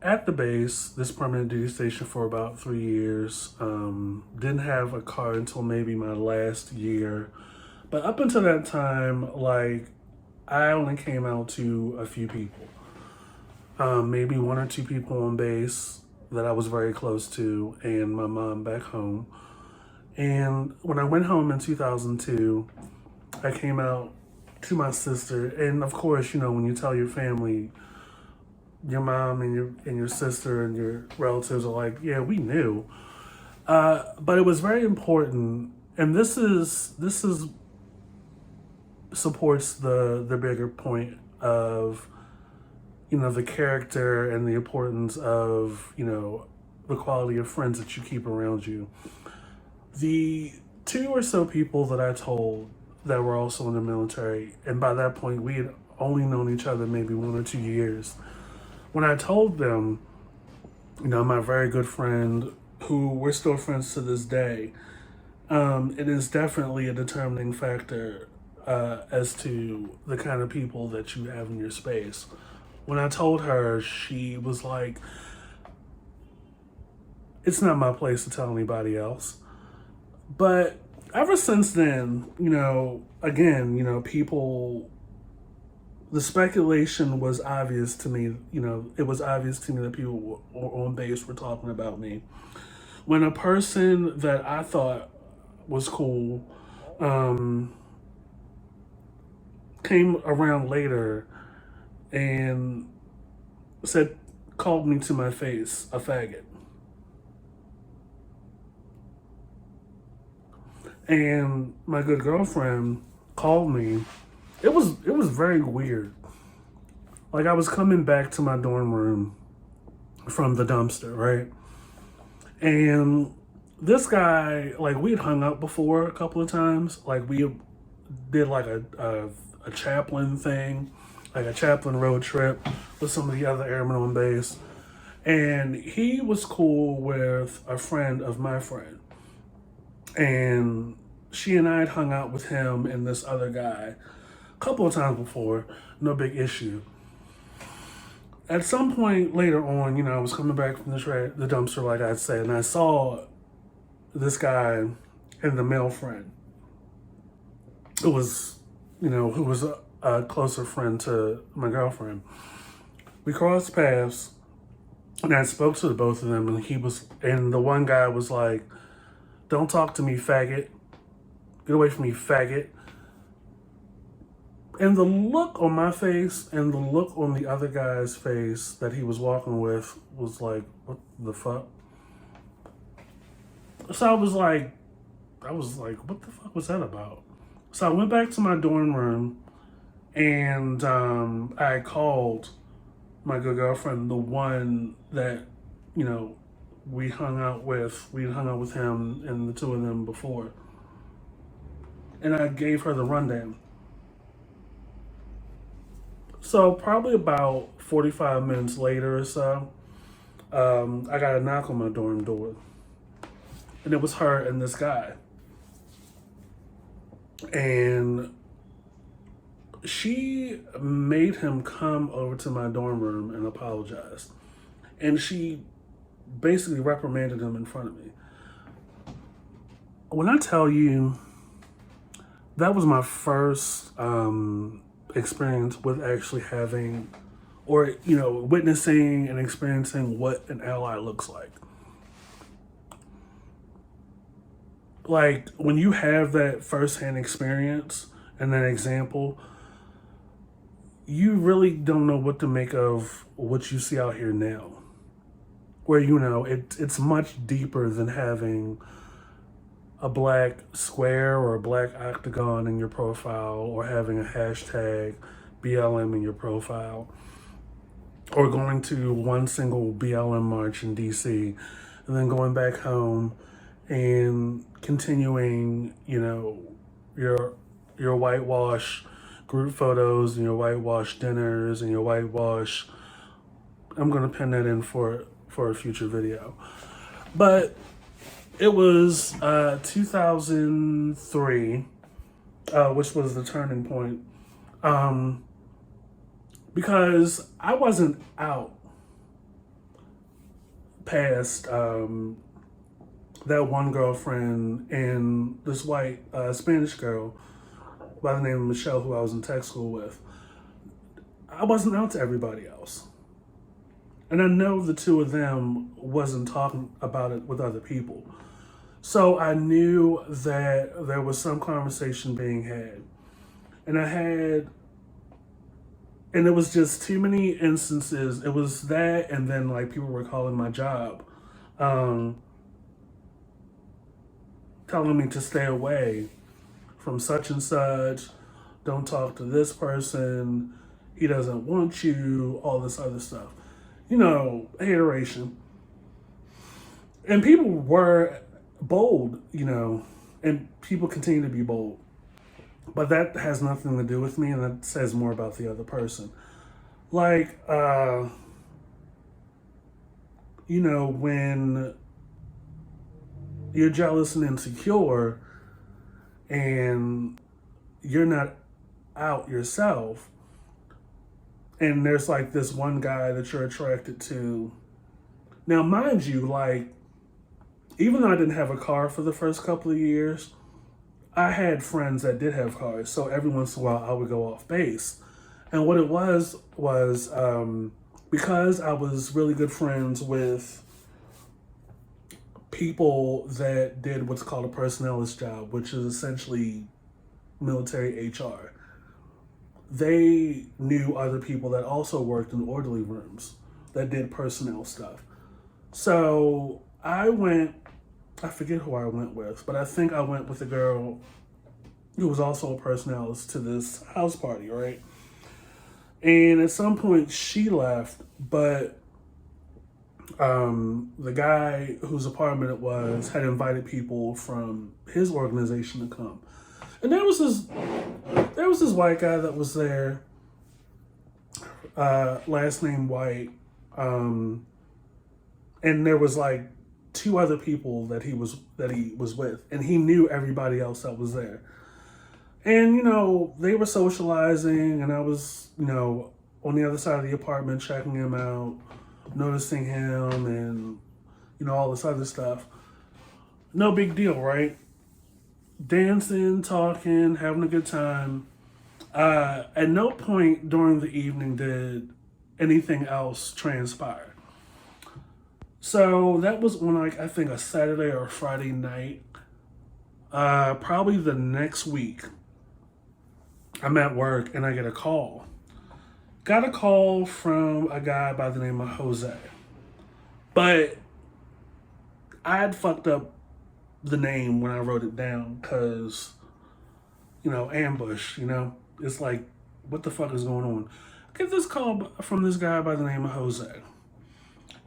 at the base, this permanent duty station, for about 3 years. Didn't have a car until maybe my last year. But up until that time, I only came out to a few people. Maybe 1 or 2 people on base that I was very close to, and my mom back home. And when I went home in 2002, I came out to my sister. And of course, when you tell your family your mom and your sister and your relatives are like, yeah, we knew. But it was very important, and this is supports the bigger point of, the character and the importance of, the quality of friends that you keep around you. The two or so people that I told that were also in the military, and by that point we had only known each other maybe 1 or 2 years. When I told them, my very good friend, who we're still friends to this day, it is definitely a determining factor as to the kind of people that you have in your space. When I told her, she was like, it's not my place to tell anybody else. But ever since then, again, people, the speculation was obvious to me. It was obvious to me that people on base were talking about me. When a person that I thought was cool came around later and called me to my face a faggot. And my good girlfriend called me. It was very weird. Like, I was coming back to my dorm room from the dumpster, right? And this guy, like, we'd hung out before a couple of times. Like, we did like a chaplain thing, like a chaplain road trip with some of the other airmen on base. And he was cool with a friend of my friend. And she and I had hung out with him and this other guy a couple of times before, no big issue. At some point later on, I was coming back from the dumpster, like I said, and I saw this guy and the male friend. It was, who was a closer friend to my girlfriend. We crossed paths, and I spoke to the both of them, and the one guy was like, "Don't talk to me, faggot. Get away from me, faggot." And the look on my face and the look on the other guy's face that he was walking with was like, what the fuck? So I was like, what the fuck was that about? So I went back to my dorm room and I called my good girlfriend, the one that, we hung out with. We hung out with him and the two of them before. And I gave her the rundown. So probably about 45 minutes later or so, I got a knock on my dorm door. And it was her and this guy. And she made him come over to my dorm room and apologize. And she basically reprimanded him in front of me. When I tell you, that was my first experience with actually having, or, witnessing and experiencing what an ally looks like. Like, when you have that firsthand experience and that example, you really don't know what to make of what you see out here now. Where, it's much deeper than having a black square or a black octagon in your profile, or having a hashtag BLM in your profile, or going to one single BLM march in DC and then going back home and continuing, your whitewash group photos and your whitewash dinners and your whitewash. I'm gonna pin that in for a future video. But it was 2003, which was the turning point, because I wasn't out past that one girlfriend and this white Spanish girl by the name of Michelle, who I was in tech school with. I wasn't out to everybody else. And I know the two of them wasn't talking about it with other people. So I knew that there was some conversation being had. And I had And it was just too many instances. It was that, and then like people were calling my job, um, telling me to stay away from such and such. Don't talk to this person. He doesn't want you. All this other stuff. Hateration. And people were bold, and people continue to be bold. But that has nothing to do with me, and that says more about the other person. Like, when you're jealous and insecure and you're not out yourself, and there's like this one guy that you're attracted to. Now, mind you, like, even though I didn't have a car for the first couple of years, I had friends that did have cars. So every once in a while, I would go off base. And what it was because I was really good friends with people that did what's called a personnelist job, which is essentially military HR. They knew other people that also worked in orderly rooms that did personnel stuff. So I forget who I went with, but I think I went with a girl who was also a personnelist to this house party, right? And at some point she left, but the guy whose apartment it was had invited people from his organization to come. And there was this white guy that was there, last name White, and there was like two other people that he was with, and he knew everybody else that was there. And they were socializing, and I was on the other side of the apartment checking him out, noticing him, and all this other stuff. No big deal, right? Dancing, talking, having a good time. At no point during the evening did anything else transpire. So that was on like I think a Saturday or a Friday night. Probably the next week, I'm at work and I get a call. Got a call from a guy by the name of Jose. But I had fucked up the name when I wrote it down because, ambush, It's like, what the fuck is going on? I get this call from this guy by the name of Jose.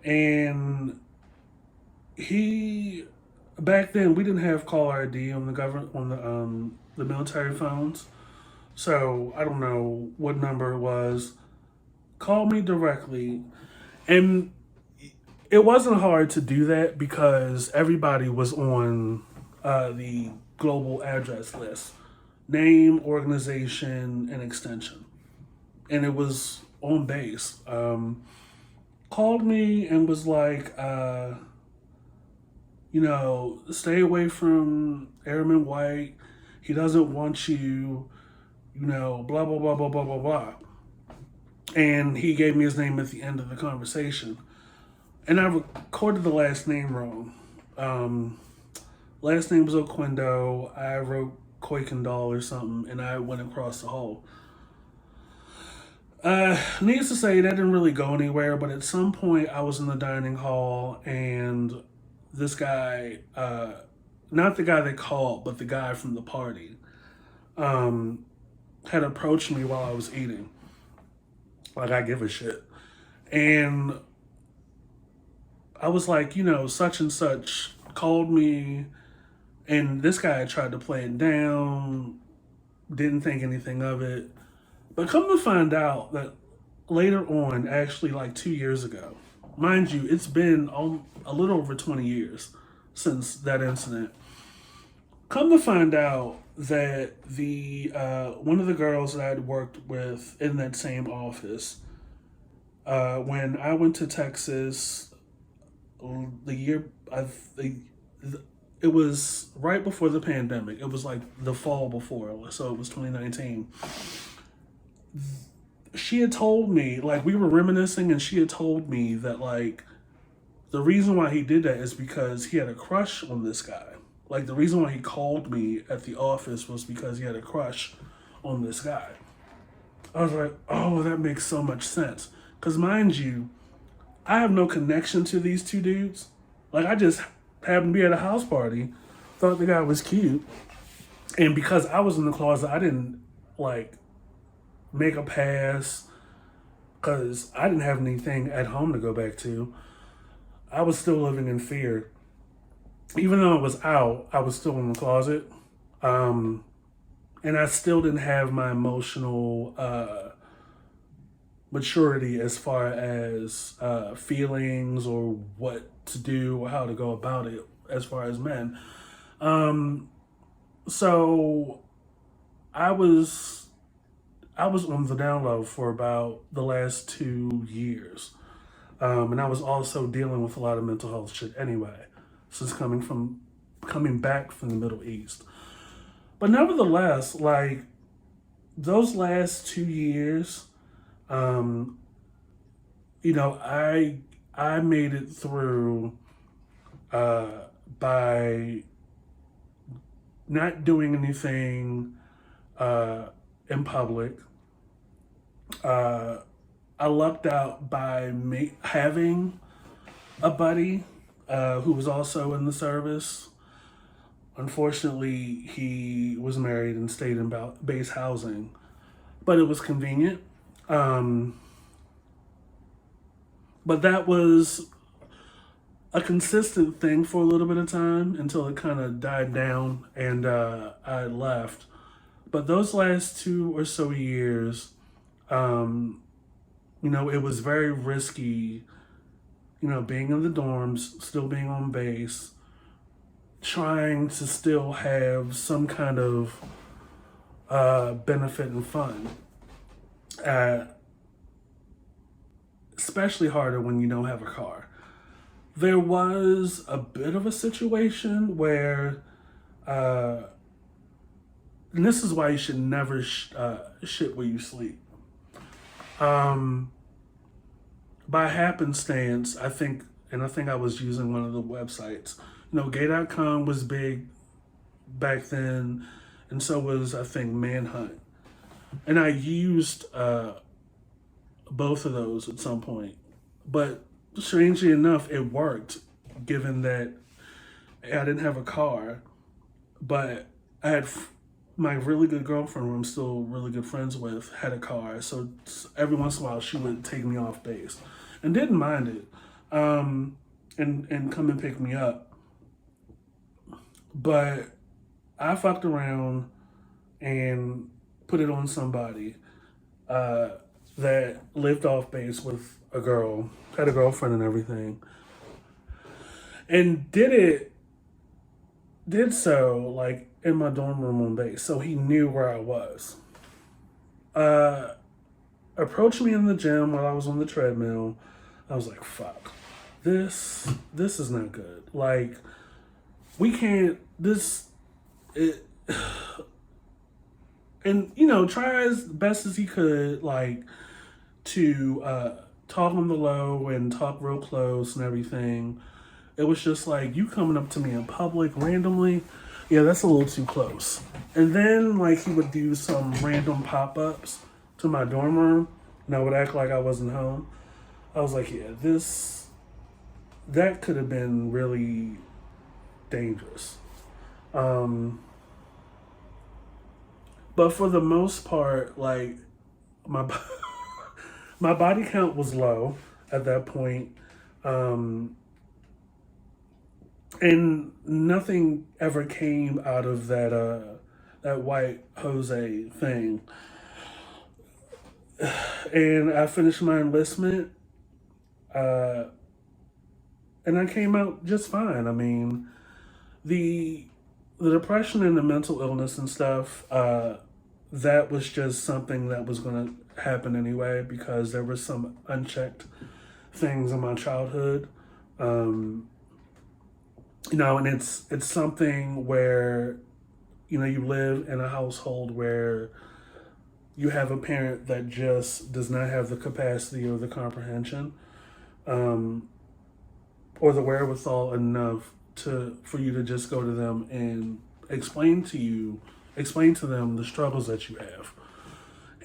And back then we didn't have caller ID on the military phones. So I don't know what number it was. Called me directly. And it wasn't hard to do that because everybody was on the global address list. Name, organization, and extension. And it was on base. Called me and was like, stay away from Airman White. He doesn't want you, blah, blah, blah, blah, blah, blah, blah. And he gave me his name at the end of the conversation. And I recorded the last name wrong. Last name was Oquendo. I wrote Koikendall or something, and I went across the hall. Needless to say, that didn't really go anywhere, but at some point I was in the dining hall and this guy, not the guy that called, but the guy from the party, had approached me while I was eating. Like, I give a shit. And I was like, such and such called me, and this guy tried to play it down, didn't think anything of it. But come to find out that later on, actually like 2 years ago, mind you, it's been a little over 20 years since that incident. Come to find out that the one of the girls that I'd worked with in that same office, when I went to Texas, it was right before the pandemic. It was like the fall before, so it was 2019. She had told me, like, we were reminiscing, and she had told me that, like, the reason why he did that is because he had a crush on this guy. Like, the reason why he called me at the office was because he had a crush on this guy. I was like, oh, that makes so much sense. Because mind you, I have no connection to these two dudes. Like, I just happened to be at a house party, thought the guy was cute. And because I was in the closet, I didn't, like, make a pass because I didn't have anything at home to go back to. I was still living in fear. Even though I was out, I was still in the closet. And I still didn't have my emotional maturity as far as feelings or what to do or how to go about it as far as men. So I was on the down low for about the last 2 years. And I was also dealing with a lot of mental health shit anyway, since coming back from the Middle East. But nevertheless, like those last 2 years, you know, I made it through by not doing anything in public. I lucked out by having a buddy who was also in the service. Unfortunately, he was married and stayed in base housing, but it was convenient. But that was a consistent thing for a little bit of time until it kind of died down and I left. But those last 2 or so years, you know, it was very risky, you know, being in the dorms, still being on base, trying to still have some kind of benefit and fun. Especially harder when you don't have a car. There was a bit of a situation where, and this is why you should never shit where you sleep. By happenstance, I think I was using one of the websites. You know, gay.com was big back then, and so was, I think, Manhunt. And I used both of those at some point. But strangely enough, it worked, given that I didn't have a car, but I had my really good girlfriend, who I'm still really good friends with, had a car. So every once in a while, she would take me off base and didn't mind it, and come and pick me up. But I fucked around and put it on somebody that lived off base with a girl, had a girlfriend and everything, and did so like in my dorm room on base, so he knew where I was. Approached me in the gym while I was on the treadmill. I was like, fuck, this is not good. Like, we can't, and, you know, try as best as he could, like, to talk on the low and talk real close and everything. It was just like, you coming up to me in public randomly, yeah, that's a little too close. And then, like, he would do some random pop-ups to my dorm room, and I would act like I wasn't home. I was like, yeah, that could have been really dangerous. But for the most part, like, my my body count was low at that point. And nothing ever came out of that white Jose thing. And I finished my enlistment, and I came out just fine. I mean, the depression and the mental illness and stuff, that was just something that was going to happen anyway, because there were some unchecked things in my childhood. You know, and it's something where, you know, you live in a household where you have a parent that just does not have the capacity or the comprehension, or the wherewithal enough for you to just go to them and explain to them the struggles that you have.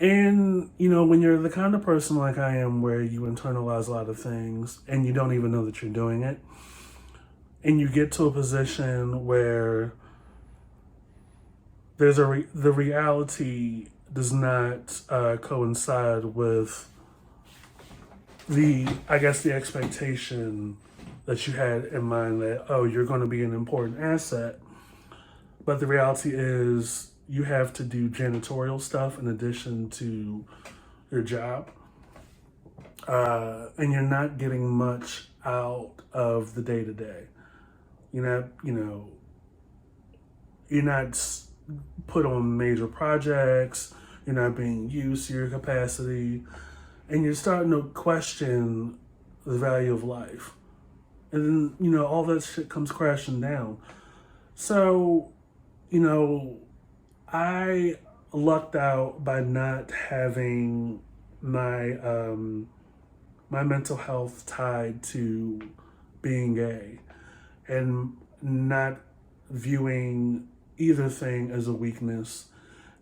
And, when you're the kind of person like I am where you internalize a lot of things and you don't even know that you're doing it, and you get to a position where the reality does not coincide with the expectation that you had in mind that, oh, you're going to be an important asset. But the reality is you have to do janitorial stuff in addition to your job. And you're not getting much out of the day to day. You're not put on major projects. You're not being used to your capacity. And you're starting to question the value of life. And then, all that shit comes crashing down. So, I lucked out by not having my my mental health tied to being gay and not viewing either thing as a weakness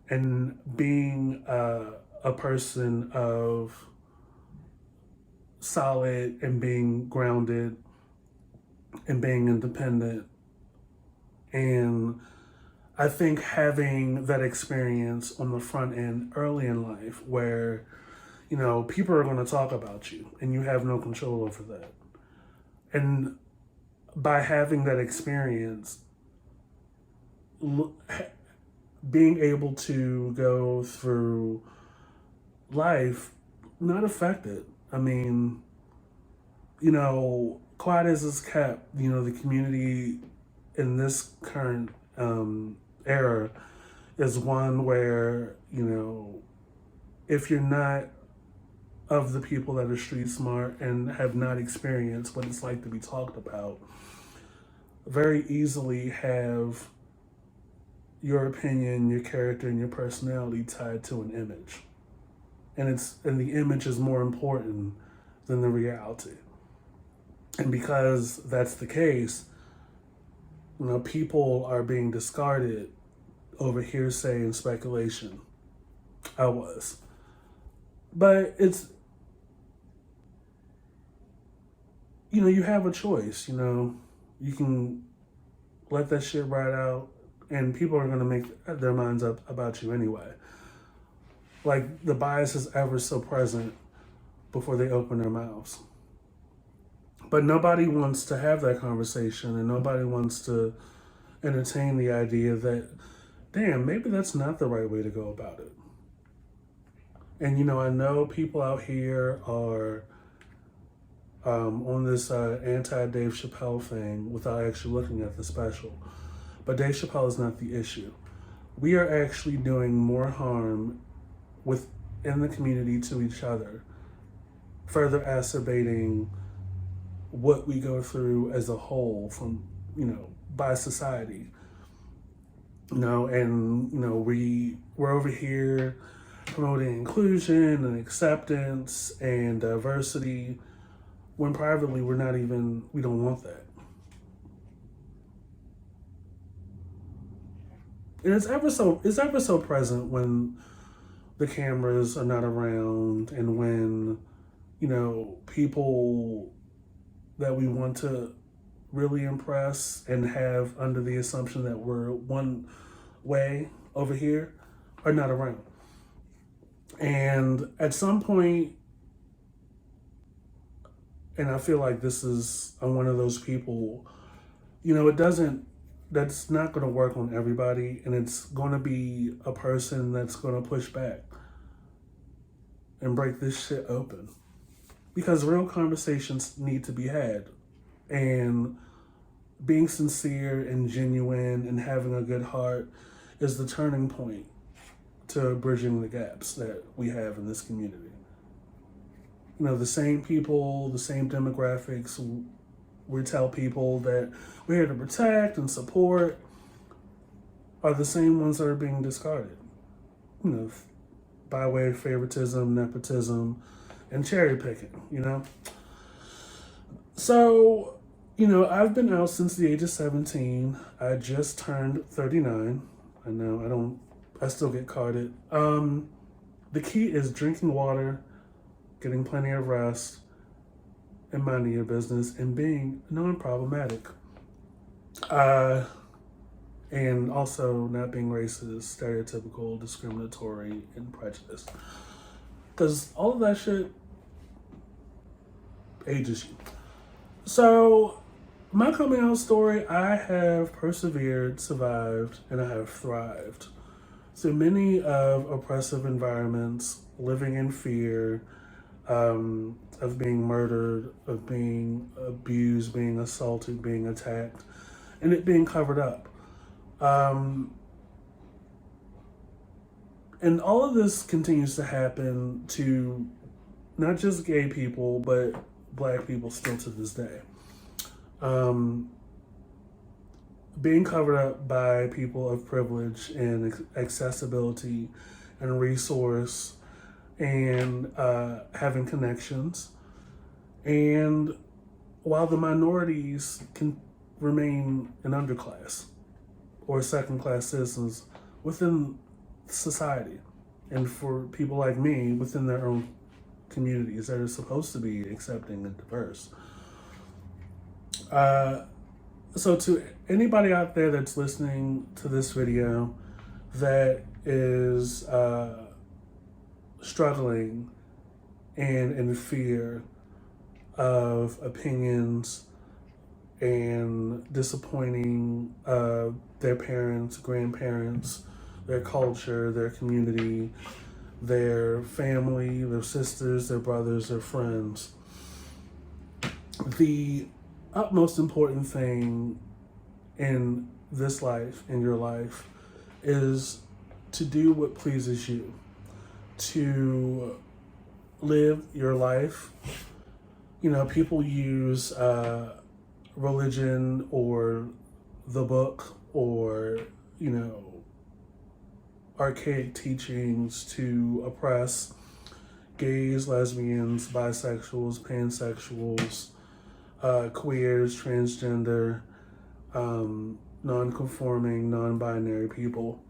and being a person of solid and being grounded and being independent. And I think having that experience on the front end early in life where, people are going to talk about you and you have no control over that. And by having that experience, being able to go through life not affected. I mean, quiet as it's kept, the community in this current era is one where, if you're not of the people that are street smart and have not experienced what it's like to be talked about, very easily have your opinion, your character, and your personality tied to an image. And the image is more important than the reality. And because that's the case, people are being discarded over hearsay and speculation. I was. But it's, you have a choice, you can let that shit ride out and people are going to make their minds up about you anyway. Like, the bias is ever so present before they open their mouths. But nobody wants to have that conversation and nobody wants to entertain the idea that, damn, maybe that's not the right way to go about it. And, I know people out here are on this anti-Dave Chappelle thing without actually looking at the special. But Dave Chappelle is not the issue. We are actually doing more harm within the community to each other, further exacerbating what we go through as a whole from, by society. And, we're over here promoting inclusion and acceptance and diversity when privately we don't want that. And it's ever so present when the cameras are not around and when, people that we want to really impress and have under the assumption that we're one way over here are not around. And at some point, and I feel like I'm one of those people, that's not going to work on everybody, and it's going to be a person that's going to push back and break this shit open. Because real conversations need to be had. And being sincere and genuine and having a good heart is the turning point to bridging the gaps that we have in this community. The same people, the same demographics we tell people that we're here to protect and support are the same ones that are being discarded. By way of favoritism, nepotism, and cherry picking, So, I've been out since the age of 17. I just turned 39. I know, I still get carded. The key is drinking water, getting plenty of rest, and minding your business, and being non-problematic. And also not being racist, stereotypical, discriminatory, and prejudiced. Because all of that shit ages you. So, my coming out story, I have persevered, survived, and I have thrived through many of oppressive environments, living in fear, of being murdered, of being abused, being assaulted, being attacked, and it being covered up. And all of this continues to happen to not just gay people, but Black people still to this day. Being covered up by people of privilege and accessibility and resource and having connections. And while the minorities can remain an underclass or second-class citizens within society, and for people like me within their own communities that are supposed to be accepting and diverse. So to anybody out there that's listening to this video that is struggling and in fear of opinions and disappointing their parents, grandparents, their culture, their community, their family, their sisters, their brothers, their friends. The utmost important thing in this life, in your life, is to do what pleases you, to live your life. You know, people use religion or the book or, you know, archaic teachings to oppress gays, lesbians, bisexuals, pansexuals, queers, transgender, non-conforming, non-binary people.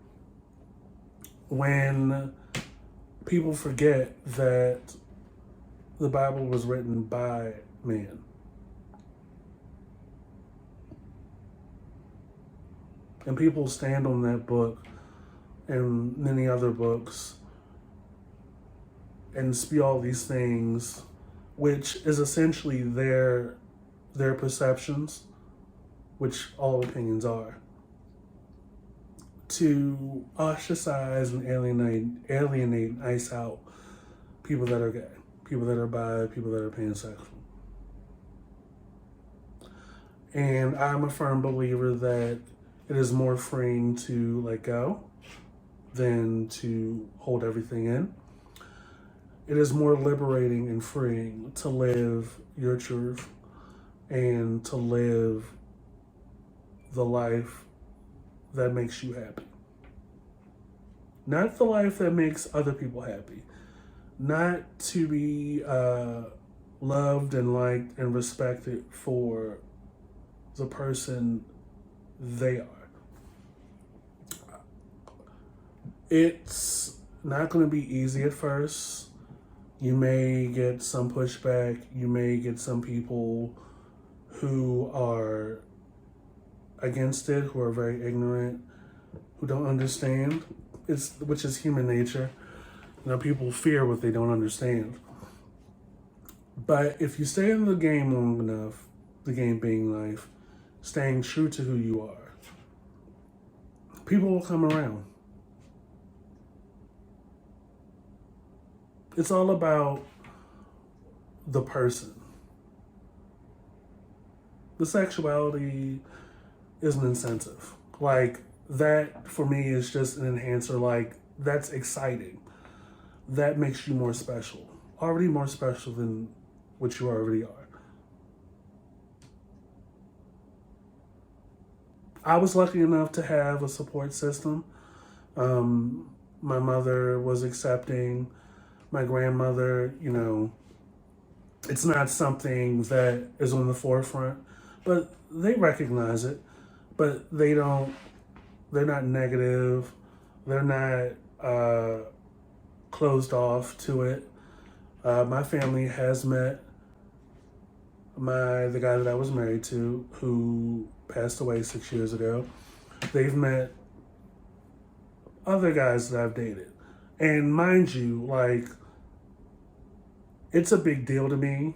When people forget that the Bible was written by man. And people stand on that book and many other books and spew all these things, which is essentially their perceptions, which all opinions are, to ostracize and alienate, ice out people that are gay, people that are bi, people that are pansexual. And I'm a firm believer that it is more freeing to let go than to hold everything in. It is more liberating and freeing to live your truth and to live the life that makes you happy. Not the life that makes other people happy. Not to be loved and liked and respected for the person they are. It's not going to be easy at first. You may get some pushback. You may get some people who are against it, who are very ignorant, who don't understand, which is human nature. You know, people fear what they don't understand. But if you stay in the game long enough, the game being life, staying true to who you are, people will come around. It's all about the person. The sexuality is an incentive. Like, that for me is just an enhancer. Like, that's exciting. That makes you more special. Already more special than what you already are. I was lucky enough to have a support system. My mother was accepting. My grandmother, you know, it's not something that is on the forefront, but they recognize it, but they're not negative. They're not closed off to it. My family has met the guy that I was married to, who passed away 6 years ago. They've met other guys that I've dated. And mind you, like, it's a big deal to me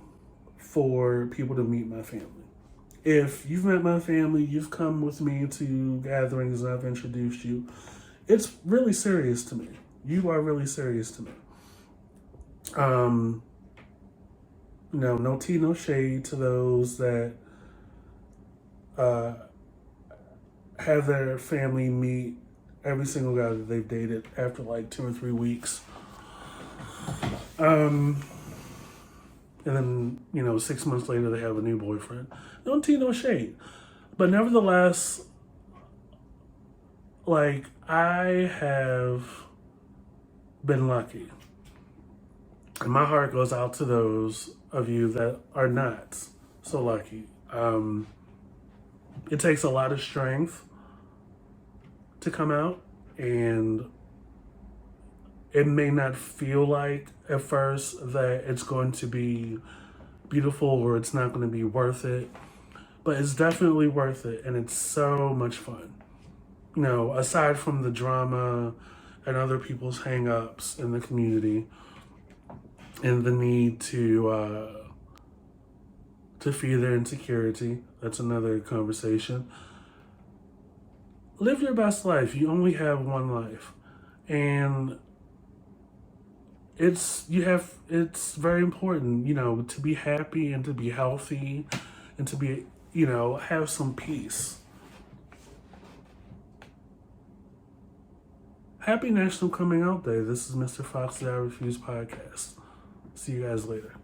for people to meet my family. If you've met my family, you've come with me to gatherings and I've introduced you, it's really serious to me. You are really serious to me. No tea, no shade to those that have their family meet every single guy that they've dated after like 2 or 3 weeks. And then, 6 months later, they have a new boyfriend. No tea, no shade. But nevertheless, like, I have been lucky. And my heart goes out to those of you that are not so lucky. It takes a lot of strength to come out, and it may not feel like at first that it's going to be beautiful or it's not going to be worth it, but it's definitely worth it, and it's so much fun. Aside from the drama and other people's hang-ups in the community and the need to feed their insecurity, that's another conversation. Live your best life. You only have one life, and it's very important, to be happy and to be healthy and to be, have some peace. Happy National Coming Out Day. This is Mr. Fox's I Refuse podcast. See you guys later.